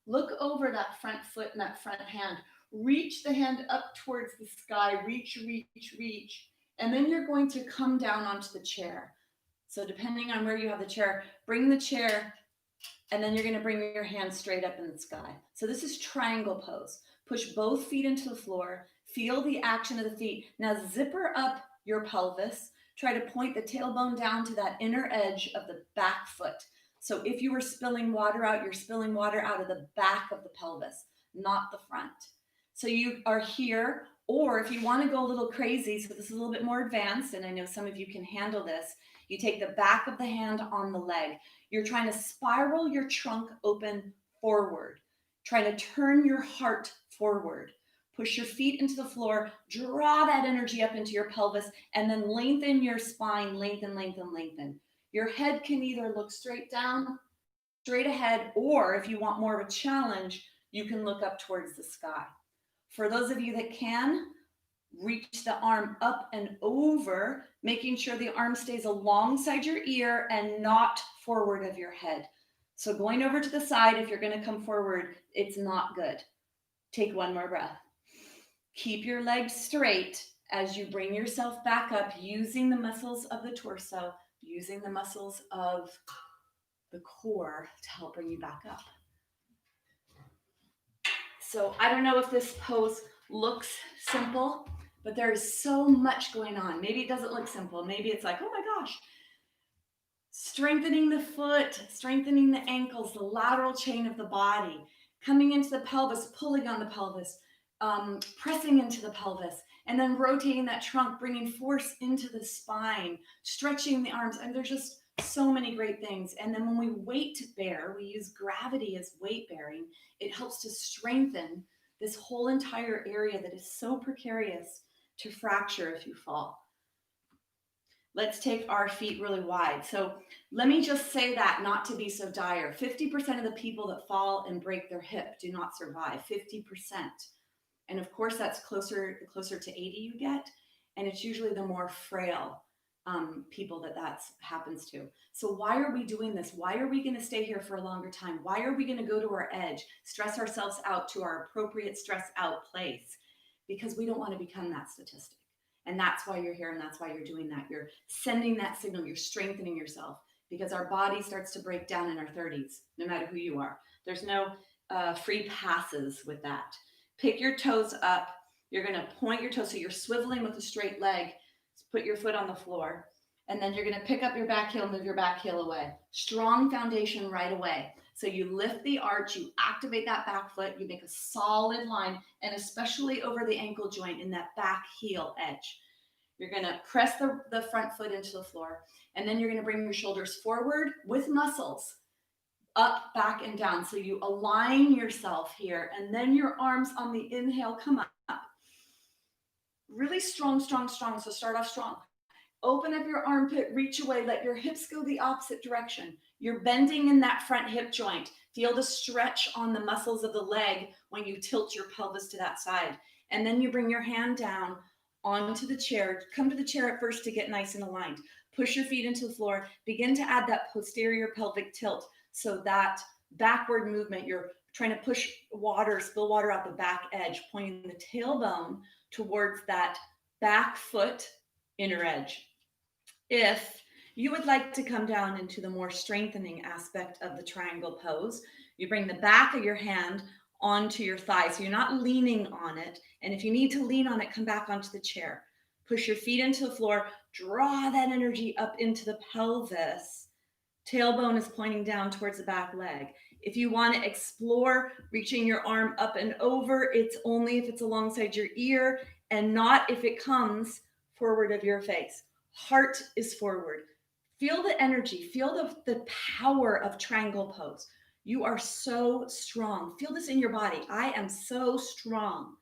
Look over that front foot and that front hand. Reach the hand up towards the sky. Reach. And then you're going to come down onto the chair. So depending on where you have the chair, bring the chair and then you're going to bring your hands straight up in the sky. So this is triangle pose. Push both feet into the floor. Feel the action of the feet. Now zipper up your pelvis. Try to point the tailbone down to that inner edge of the back foot. So if you were spilling water out, you're spilling water out of the back of the pelvis, not the front. So you are here, or if you want to go a little crazy, so this is a little bit more advanced, and I know some of you can handle this, you take the back of the hand on the leg. You're trying to spiral your trunk open forward. Try to turn your heart forward. Push your feet into the floor, draw that energy up into your pelvis, and then lengthen your spine, lengthen. Your head can either look straight down, straight ahead, or if you want more of a challenge, you can look up towards the sky. For those of you that can, reach the arm up and over, making sure the arm stays alongside your ear and not forward of your head. So going over to the side, if you're going to come forward, it's not good. Take one more breath. Keep your legs straight as you bring yourself back up, using the muscles of the torso, using the muscles of the core to help bring you back up. So I don't know if this pose looks simple, but there is so much going on. Maybe it doesn't look simple. Maybe it's like, oh my gosh. Strengthening the foot, strengthening the ankles, the lateral chain of the body, coming into the pelvis, pulling on the pelvis, pressing into the pelvis, and then rotating that trunk, bringing force into the spine, stretching the arms. And there's just so many great things. And then when we weight bear, we use gravity as weight bearing. It helps to strengthen this whole entire area that is so precarious to fracture if you fall. Let's take our feet really wide. So let me just say that not to be so dire. 50% of the people that fall and break their hip do not survive, 50%. And of course, that's closer to 80 you get. And it's usually the more frail people that happens to. So why are we doing this? Why are we going to stay here for a longer time? Why are we going to go to our edge, stress ourselves out to our appropriate stress out place? Because we don't want to become that statistic. And that's why you're here, and that's why you're doing that. You're sending that signal. You're strengthening yourself, because our body starts to break down in our 30s, no matter who you are. There's no free passes with that. Pick your toes up. You're going to point your toes, so you're swiveling with a straight leg. Put your foot on the floor, and then you're going to pick up your back heel, move your back heel away. Strong foundation right away. So you lift the arch, you activate that back foot, you make a solid line, and especially over the ankle joint in that back heel edge. You're going to press the front foot into the floor, and then you're going to bring your shoulders forward with muscles, up, back, and down. So you align yourself here, and then your arms on the inhale come up. Really strong. So start off strong. Open up your armpit, reach away, let your hips go the opposite direction. You're bending in that front hip joint. Feel the stretch on the muscles of the leg when you tilt your pelvis to that side. And then you bring your hand down onto the chair. Come to the chair at first to get nice and aligned. Push your feet into the floor. Begin to add that posterior pelvic tilt. So that backward movement, you're trying to push water, spill water out the back edge, pointing the tailbone towards that back foot inner edge. If you would like to come down into the more strengthening aspect of the triangle pose, you bring the back of your hand onto your thigh. So you're not leaning on it. And if you need to lean on it, come back onto the chair. Push your feet into the floor, draw that energy up into the pelvis. Tailbone is pointing down towards the back leg. If you want to explore reaching your arm up and over, it's only if it's alongside your ear and not if it comes forward of your face. Heart is forward. Feel the energy, feel the power of triangle pose. You are so strong. Feel this in your body. I am so strong.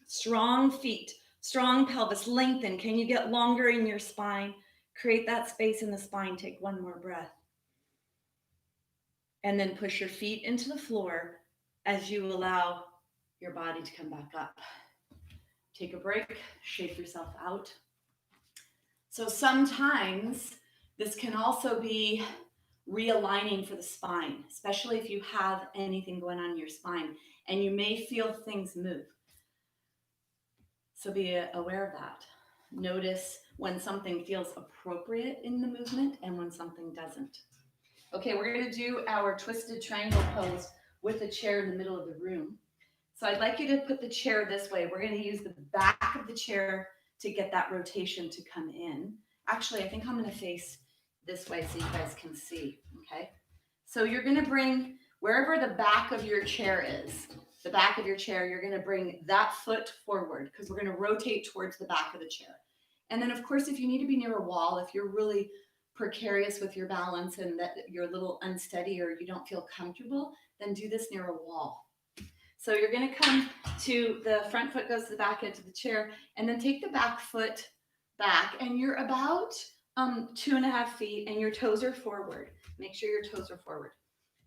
Strong feet, strong pelvis, lengthen. Can you get longer in your spine? Create that space in the spine. Take one more breath. And then push your feet into the floor as you allow your body to come back up. Take a break, shake yourself out. So sometimes this can also be realigning for the spine, especially if you have anything going on in your spine and you may feel things move. So be aware of that. Notice when something feels appropriate in the movement and when something doesn't. Okay, we're going to do our twisted triangle pose with a chair in the middle of the room. So I'd like you to put the chair this way. We're going to use the back of the chair to get that rotation to come in. Actually, I think I'm going to face this way so you guys can see, okay? So you're going to bring wherever the back of your chair is, the back of your chair, you're going to bring that foot forward because we're going to rotate towards the back of the chair. And then, of course, if you need to be near a wall, if you're really precarious with your balance and that you're a little unsteady or you don't feel comfortable, then do this near a wall. So you're going to come to the front foot goes to the back edge of the chair and then take the back foot back and you're about 2.5 feet and your toes are forward. Make sure your toes are forward.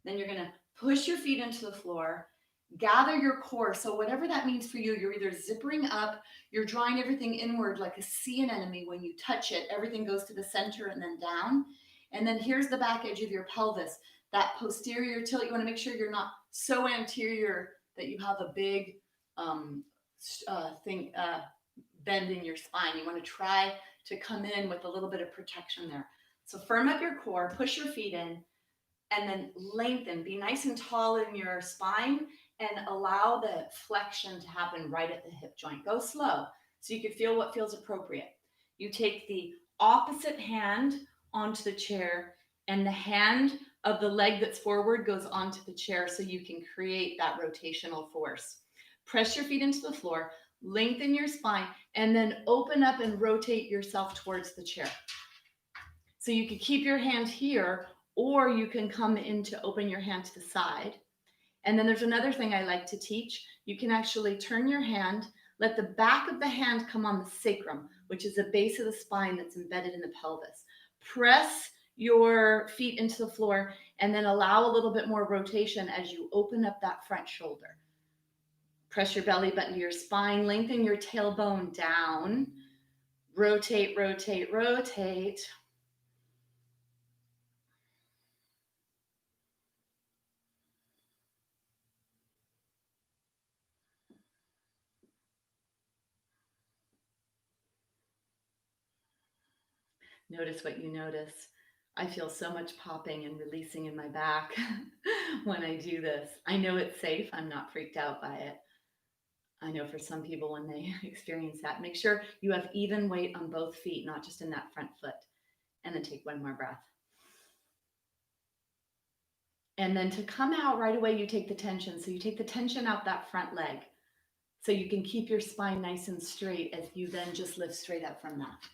Then you're going to push your feet into the floor, gather your core. So whatever that means for you, you're either zippering up, you're drawing everything inward like a sea anemone. When you touch it, everything goes to the center and then down. And then here's the back edge of your pelvis. That posterior tilt, you want to make sure you're not so anterior that you have a big bend in your spine. You want to try to come in with a little bit of protection there. So firm up your core, push your feet in, and then lengthen. Be nice and tall in your spine and allow the flexion to happen right at the hip joint. Go slow so you can feel what feels appropriate. You take the opposite hand onto the chair and the hand of the leg that's forward goes onto the chair so you can create that rotational force. Press your feet into the floor, lengthen your spine, and then open up and rotate yourself towards the chair. So you can keep your hand here, or you can come in to open your hand to the side. And then there's another thing I like to teach. You can actually turn your hand, let the back of the hand come on the sacrum, which is the base of the spine that's embedded in the pelvis. Press your feet into the floor and then allow a little bit more rotation as you open up that front shoulder. Press your belly button to your spine, lengthen your tailbone down. Rotate, rotate, rotate. Notice what you notice. I feel so much popping and releasing in my back when I do this. I know it's safe. I'm not freaked out by it. I know for some people when they experience that, make sure you have even weight on both feet, not just in that front foot. And then take one more breath. And then to come out right away, you take the tension. So you take the tension out that front leg so you can keep your spine nice and straight as you then just lift straight up from that.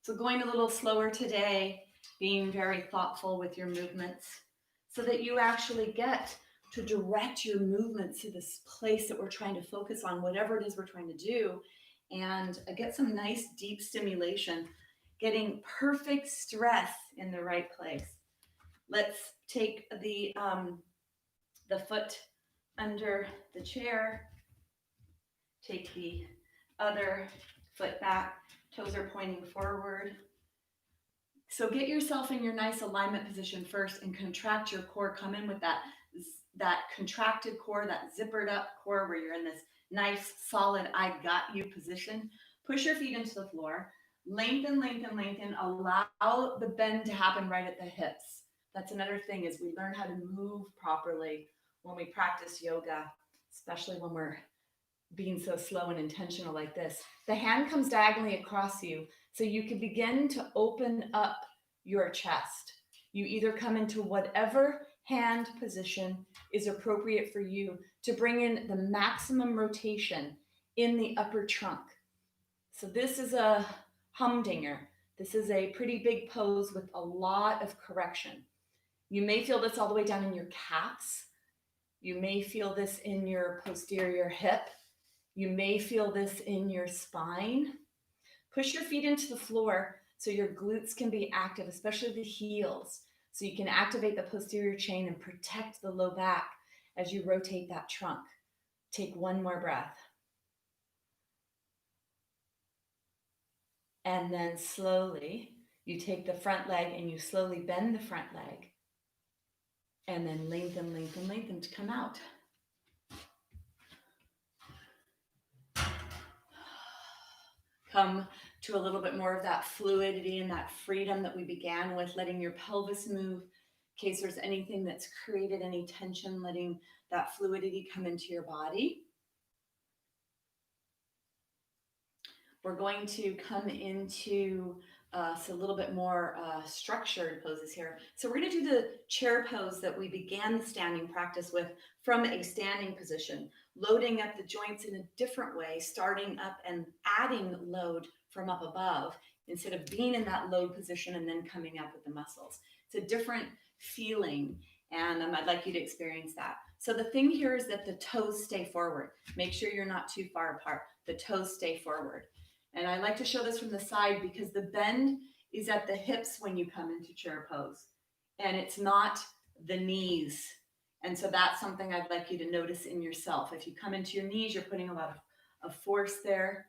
So going a little slower today, being very thoughtful with your movements so that you actually get to direct your movements to this place that we're trying to focus on, whatever it is we're trying to do, and get some nice deep stimulation, getting perfect stress in the right place. Let's take the foot under the chair, take the other foot back, toes are pointing forward. So get yourself in your nice alignment position first and contract your core. Come in with that contracted core, that zippered up core where you're in this nice, solid, I got you position. Push your feet into the floor. Lengthen, lengthen, lengthen. Allow the bend to happen right at the hips. That's another thing, is we learn how to move properly when we practice yoga, especially when we're being so slow and intentional like this. The hand comes diagonally across you, so you can begin to open up your chest. You either come into whatever hand position is appropriate for you to bring in the maximum rotation in the upper trunk. So this is a humdinger. This is a pretty big pose with a lot of correction. You may feel this all the way down in your calves. You may feel this in your posterior hip. You may feel this in your spine. Push your feet into the floor so your glutes can be active, especially the heels, so you can activate the posterior chain and protect the low back as you rotate that trunk. Take one more breath. And then slowly, you take the front leg and you slowly bend the front leg. And then lengthen, lengthen, lengthen to come out. Come to a little bit more of that fluidity and that freedom that we began with, letting your pelvis move. In case there's anything that's created any tension, letting that fluidity come into your body. We're going to come into a little bit more structured poses here. So we're going to do the chair pose that we began the standing practice with from a standing position, loading up the joints in a different way, starting up and adding load from up above instead of being in that load position and then coming up with the muscles. It's a different feeling, and I'd like you to experience that. So the thing here is that the toes stay forward. Make sure you're not too far apart. The toes stay forward. And I like to show this from the side because the bend is at the hips when you come into chair pose, and it's not the knees. And so that's something I'd like you to notice in yourself. If you come into your knees, you're putting a lot of force there.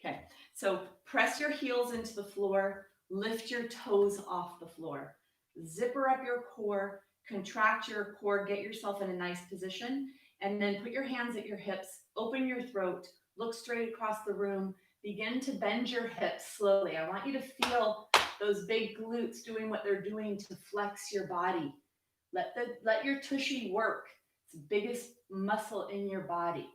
Okay, so press your heels into the floor, lift your toes off the floor, zipper up your core, contract your core, get yourself in a nice position, and then put your hands at your hips, open your throat, look straight across the room, begin to bend your hips slowly. I want you to feel those big glutes doing what they're doing to flex your body. Let your tushy work. It's the biggest muscle in your body.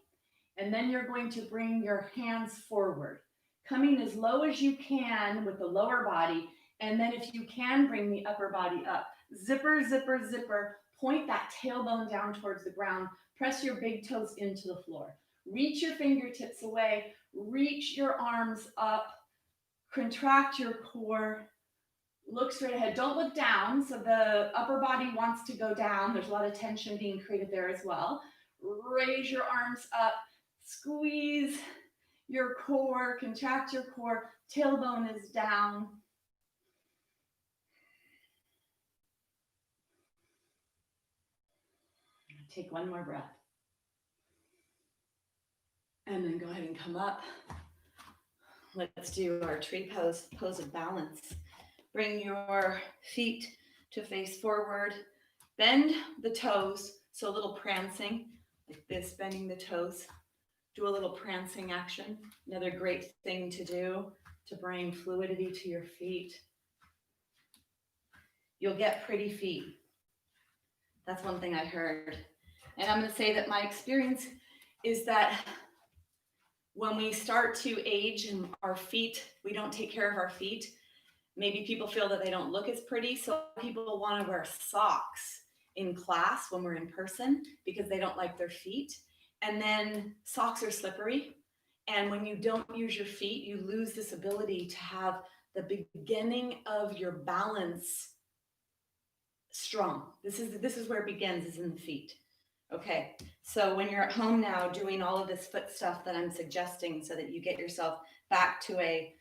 And then you're going to bring your hands forward, coming as low as you can with the lower body. And then if you can, bring the upper body up. Zipper, zipper, zipper. Point that tailbone down towards the ground. Press your big toes into the floor. Reach your fingertips away, reach your arms up, contract your core, look straight ahead. Don't look down, so the upper body wants to go down. There's a lot of tension being created there as well. Raise your arms up, squeeze your core, contract your core, tailbone is down. Take one more breath. And then go ahead and come up. Let's do our tree pose, pose of balance. Bring your feet to face forward. Bend the toes, so a little prancing, like this, bending the toes. Do a little prancing action. Another great thing to do to bring fluidity to your feet. You'll get pretty feet. That's one thing I heard. And I'm going to say that my experience is that when we start to age and our feet, we don't take care of our feet, maybe people feel that they don't look as pretty. So people want to wear socks in class when we're in person because they don't like their feet. And then socks are slippery. And when you don't use your feet, you lose this ability to have the beginning of your balance strong. This is where it begins, is in the feet. Okay, so when you're at home now doing all of this foot stuff that I'm suggesting so that you get yourself back to a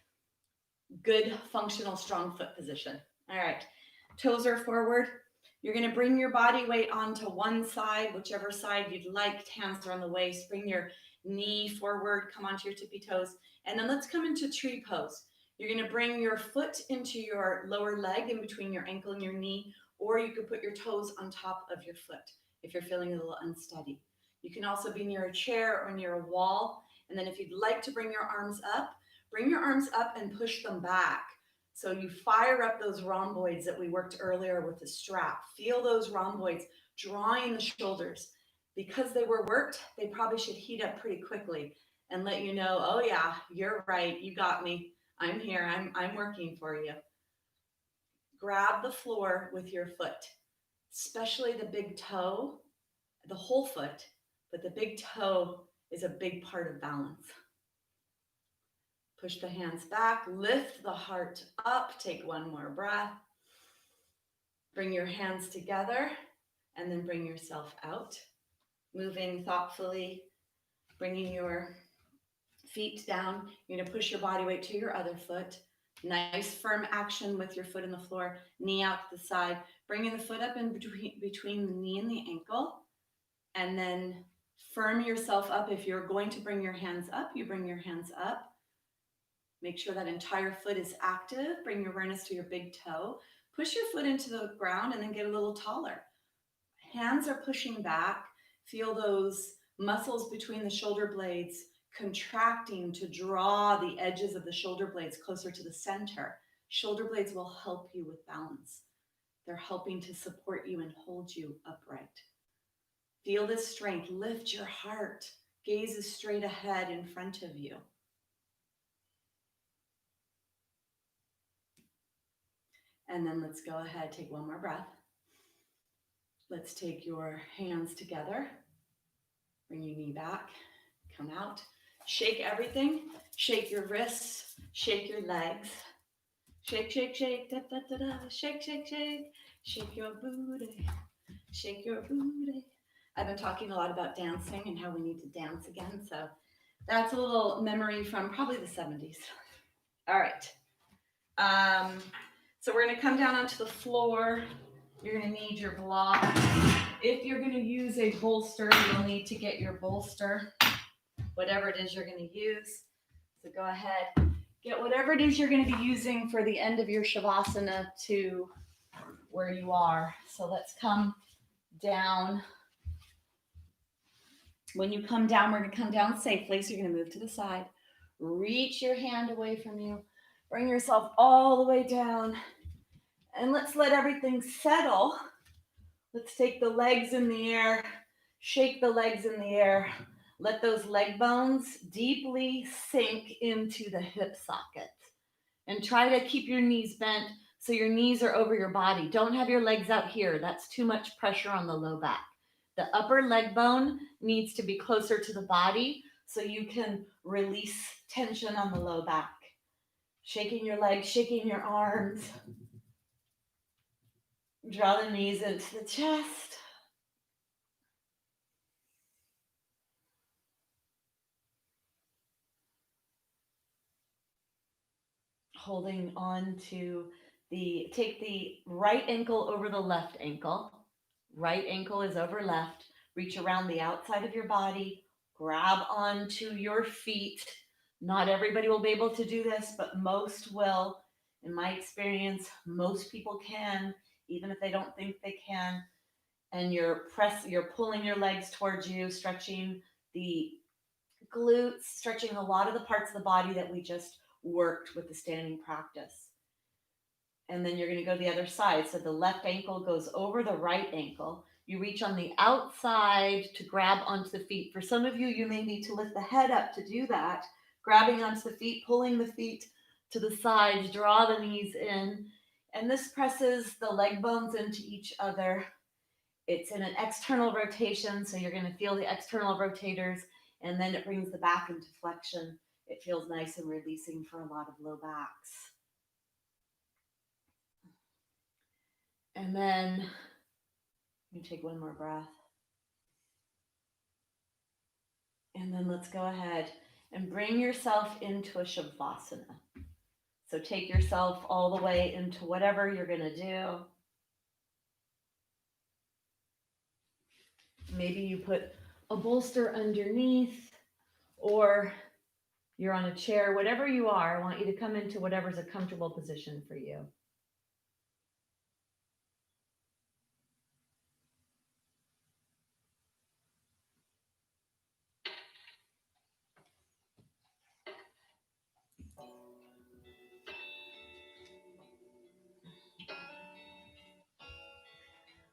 good, functional, strong foot position. All right, toes are forward. You're going to bring your body weight onto one side, whichever side you'd like. Hands are on the waist. Bring your knee forward, come onto your tippy toes. And then let's come into tree pose. You're going to bring your foot into your lower leg in between your ankle and your knee, or you could put your toes on top of your foot if you're feeling a little unsteady. You can also be near a chair or near a wall. And then if you'd like to bring your arms up, bring your arms up and push them back. So you fire up those rhomboids that we worked earlier with the strap. Feel those rhomboids drawing the shoulders. Because they were worked, they probably should heat up pretty quickly and let you know, oh yeah, you're right, you got me. I'm here, I'm working for you. Grab the floor with your foot, especially the big toe, the whole foot, but the big toe is a big part of balance. Push the hands back, lift the heart up, take one more breath. Bring your hands together and then bring yourself out. Moving thoughtfully, bringing your feet down. You're going to push your body weight to your other foot. Nice firm action with your foot in the floor, knee out to the side, bringing the foot up in between the knee and the ankle, and then firm yourself up. If you're going to bring your hands up, you bring your hands up. Make sure that entire foot is active. Bring your awareness to your big toe. Push your foot into the ground and then get a little taller. Hands are pushing back. Feel those muscles between the shoulder blades contracting to draw the edges of the shoulder blades closer to the center. Shoulder blades will help you with balance. They're helping to support you and hold you upright. Feel this strength. Lift your heart. Gaze straight ahead in front of you. And then let's go ahead, take one more breath. Let's take your hands together. Bring your knee back, come out. Shake everything. Shake your wrists, shake your legs. Shake, shake, shake, da, da, da, da. Shake, shake, shake. Shake your booty, shake your booty. I've been talking a lot about dancing and how we need to dance again. So that's a little memory from probably the 70s. All right. So we're going to come down onto the floor. You're going to need your block. If you're going to use a bolster, you'll need to get your bolster, whatever it is you're going to use. So go ahead, get whatever it is you're going to be using for the end of your Shavasana to where you are. So let's come down. When you come down, we're going to come down safely. So you're going to move to the side. Reach your hand away from you. Bring yourself all the way down. And let's let everything settle. Let's take the legs in the air, shake the legs in the air. Let those leg bones deeply sink into the hip socket. And try to keep your knees bent so your knees are over your body. Don't have your legs out here. That's too much pressure on the low back. The upper leg bone needs to be closer to the body so you can release tension on the low back. Shaking your legs, shaking your arms. Draw the knees into the chest. Holding on to take the right ankle over the left ankle. Right ankle is over left. Reach around the outside of your body. Grab onto your feet. Not everybody will be able to do this, but most will. In my experience, most people can, even if they don't think they can. And you're pulling your legs towards you, stretching the glutes, stretching a lot of the parts of the body that we just worked with the standing practice. And then you're going to go the other side. So the left ankle goes over the right ankle. You reach on the outside to grab onto the feet. For some of you, you may need to lift the head up to do that. Grabbing onto the feet, pulling the feet to the sides, draw the knees in. And this presses the leg bones into each other. It's in an external rotation, so you're going to feel the external rotators, and then it brings the back into flexion. It feels nice and releasing for a lot of low backs. And then you take one more breath. And then let's go ahead and bring yourself into a Shavasana. So take yourself all the way into whatever you're going to do. Maybe you put a bolster underneath, or You're on a chair, whatever you are, I want you to come into whatever's a comfortable position for you.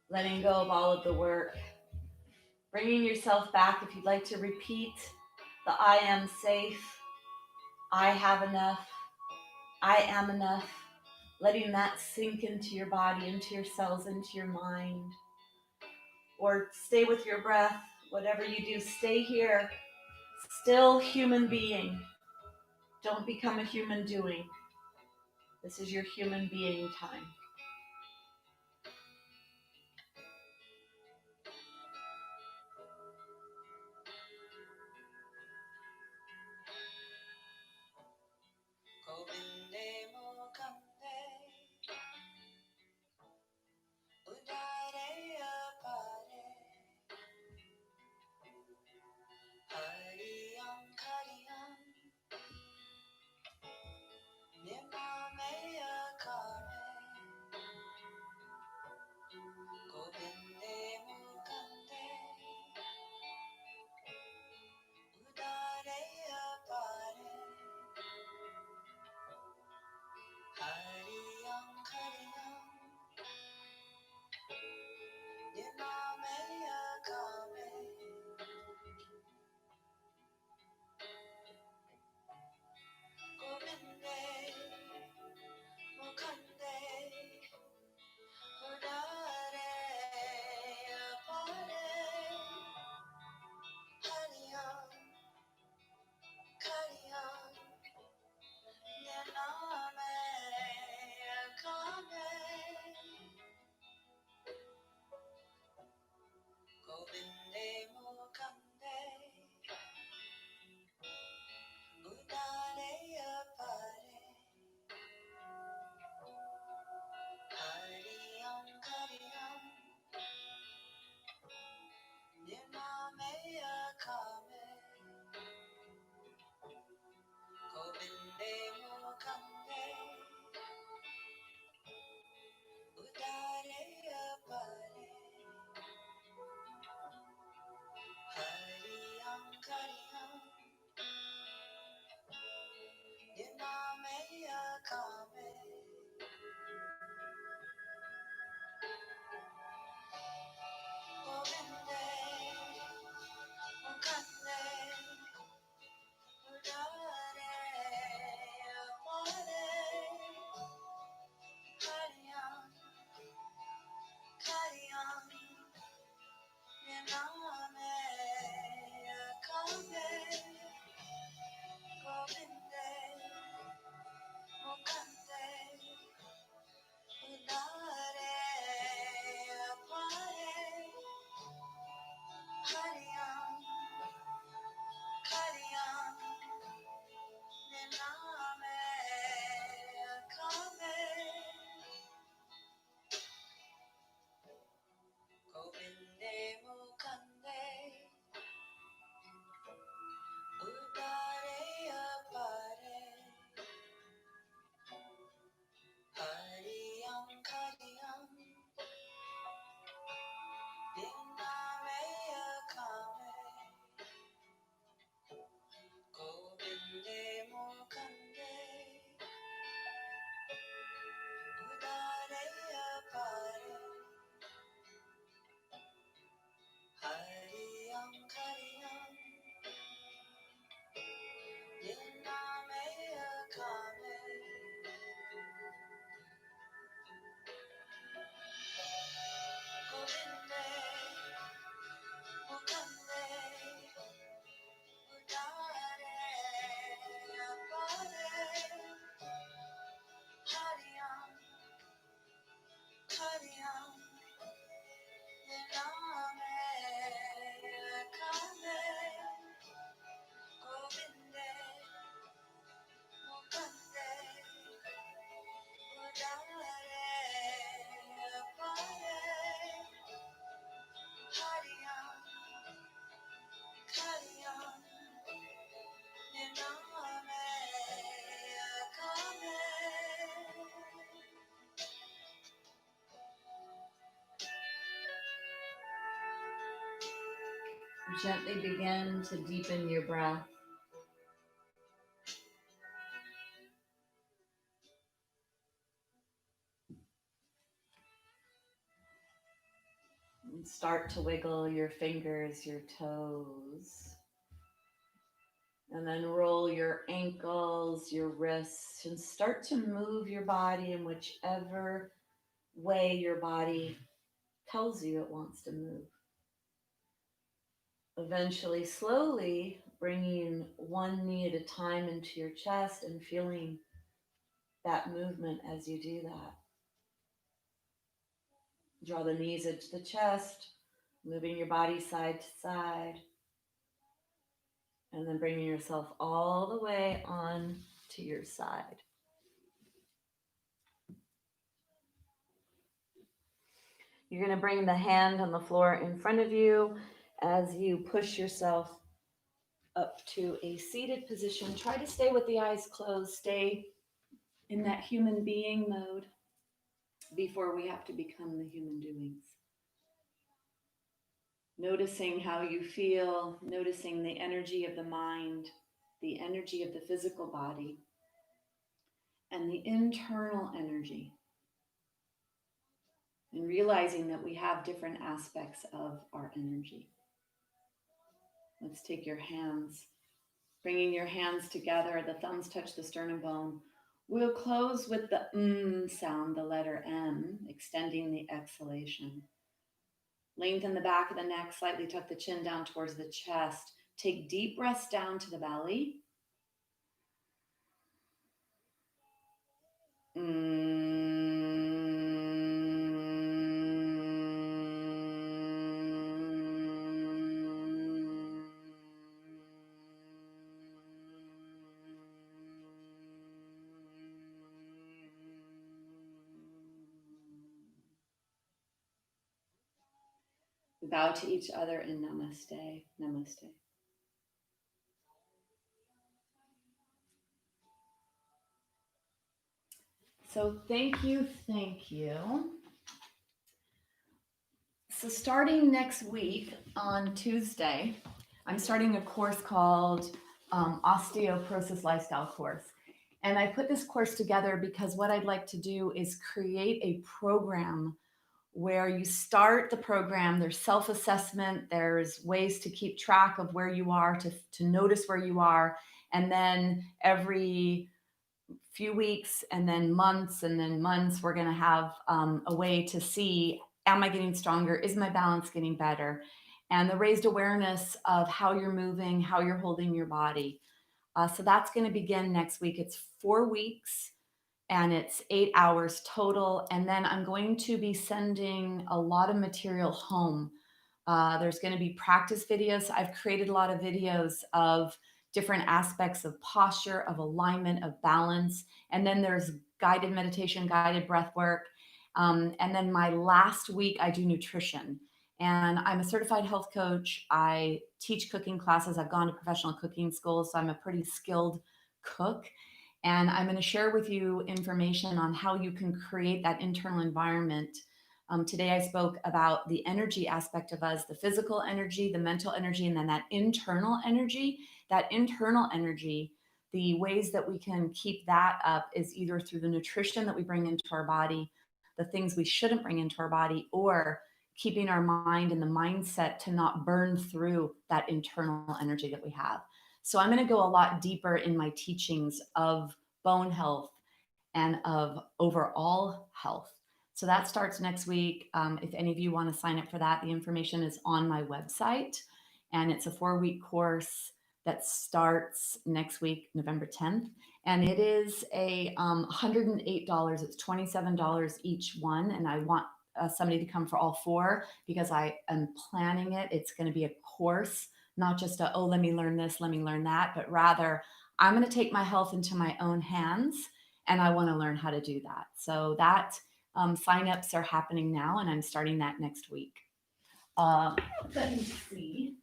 Letting go of all of the work. Bringing yourself back. If you'd like to repeat the I am safe, I have enough, I am enough. Letting that sink into your body, into your cells, into your mind. Or stay with your breath. Whatever you do, stay here. Still human being. Don't become a human doing. This is your human being time. Gently begin to deepen your breath. And start to wiggle your fingers, your toes. And then roll your ankles, your wrists, and start to move your body in whichever way your body tells you it wants to move. Eventually, slowly bringing one knee at a time into your chest and feeling that movement as you do that. Draw the knees into the chest, moving your body side to side, and then bringing yourself all the way on to your side. You're going to bring the hand on the floor in front of you as you push yourself up to a seated position. Try to stay with the eyes closed. Stay in that human being mode before we have to become the human doings. Noticing how you feel, noticing the energy of the mind, the energy of the physical body, and the internal energy. And realizing that we have different aspects of our energy. Let's take your hands, bringing your hands together, the thumbs touch the sternum bone. We'll close with the sound, the letter M, extending the exhalation. Lengthen the back of the neck, slightly tuck the chin down towards the chest. Take deep breaths down to the belly. We bow to each other in namaste, namaste. So thank you. So starting next week on Tuesday, I'm starting a course called Osteoporosis Lifestyle Course. And I put this course together because what I'd like to do is create a program where you start the program, there's self-assessment, there's ways to keep track of where you are, to notice where you are, and then every few weeks and then months, we're going to have a way to see, am I getting stronger? Is my balance getting better? And the raised awareness of how you're moving, how you're holding your body. So that's going to begin next week. It's 4 weeks. And it's 8 hours total. And then I'm going to be sending a lot of material home. There's going to be practice videos. I've created a lot of videos of different aspects of posture, of alignment, of balance. And then there's guided meditation, guided breath work. And then my last week, I do nutrition. And I'm a certified health coach. I teach cooking classes. I've gone to professional cooking school, so I'm a pretty skilled cook. And I'm going to share with you information on how you can create that internal environment. Today I spoke about the energy aspect of us, the physical energy, the mental energy, and then that internal energy. That internal energy, the ways that we can keep that up is either through the nutrition that we bring into our body, the things we shouldn't bring into our body, or keeping our mind and the mindset to not burn through that internal energy that we have. So I'm going to go a lot deeper in my teachings of bone health and of overall health. So that starts next week. If any of you want to sign up for that, the information is on my website. And it's a 4-week course that starts next week, November 10th. And it is a $108. It's $27 each one. And I want somebody to come for all 4 because I am planning it. It's going to be a course, not just a, oh, let me learn this, let me learn that, but rather I'm going to take my health into my own hands and I want to learn how to do that. So that signups are happening now and I'm starting that next week. Let me see.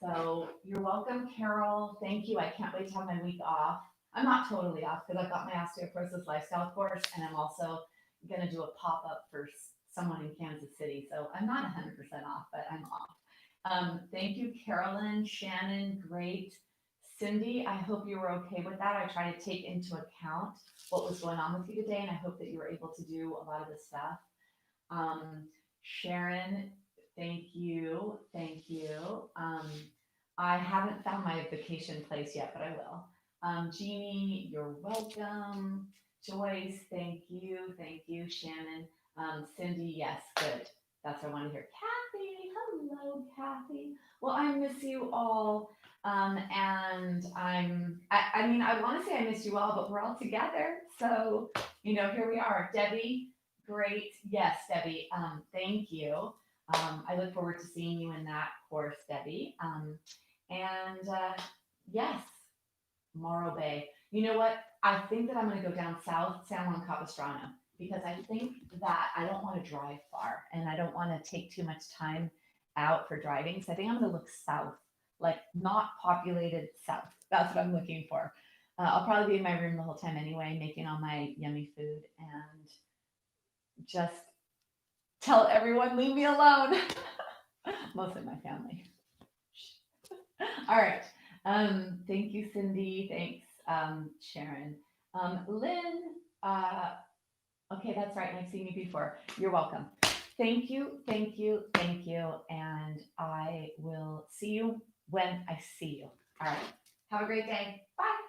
So you're welcome, Carol. Thank you. I can't wait to have my week off. I'm not totally off because I've got my osteoporosis lifestyle course and I'm also going to do a pop-up for someone in Kansas City. So I'm not 100% off, but I'm off. Thank you, Carolyn, Shannon, great. Cindy, I hope you were okay with that. I try to take into account what was going on with you today, and I hope that you were able to do a lot of the stuff. Sharon, thank you, thank you. I haven't found my vacation place yet, but I will. Jeannie, you're welcome. Joyce, thank you, Shannon. Cindy, yes, good. That's what I want to hear. Kathy, hello, Kathy. Well, I miss you all. And I mean, I want to say I miss you all, but we're all together. So, here we are. Debbie, great. Yes, Debbie, thank you. I look forward to seeing you in that course, Debbie. Yes, Morro Bay. You know what? I think that I'm going to go down south, San Juan Capistrano, because I think that I don't want to drive far and I don't want to take too much time out for driving. So I think I'm going to look south, like not populated south. That's what I'm looking for. I'll probably be in my room the whole time anyway, making all my yummy food and just tell everyone, leave me alone. Mostly my family. All right. Thank you, Cindy. Thanks, Sharon. Lynn, okay, that's right. I've seen you before. You're welcome. Thank you, thank you, thank you. And I will see you when I see you. All right. Have a great day. Bye.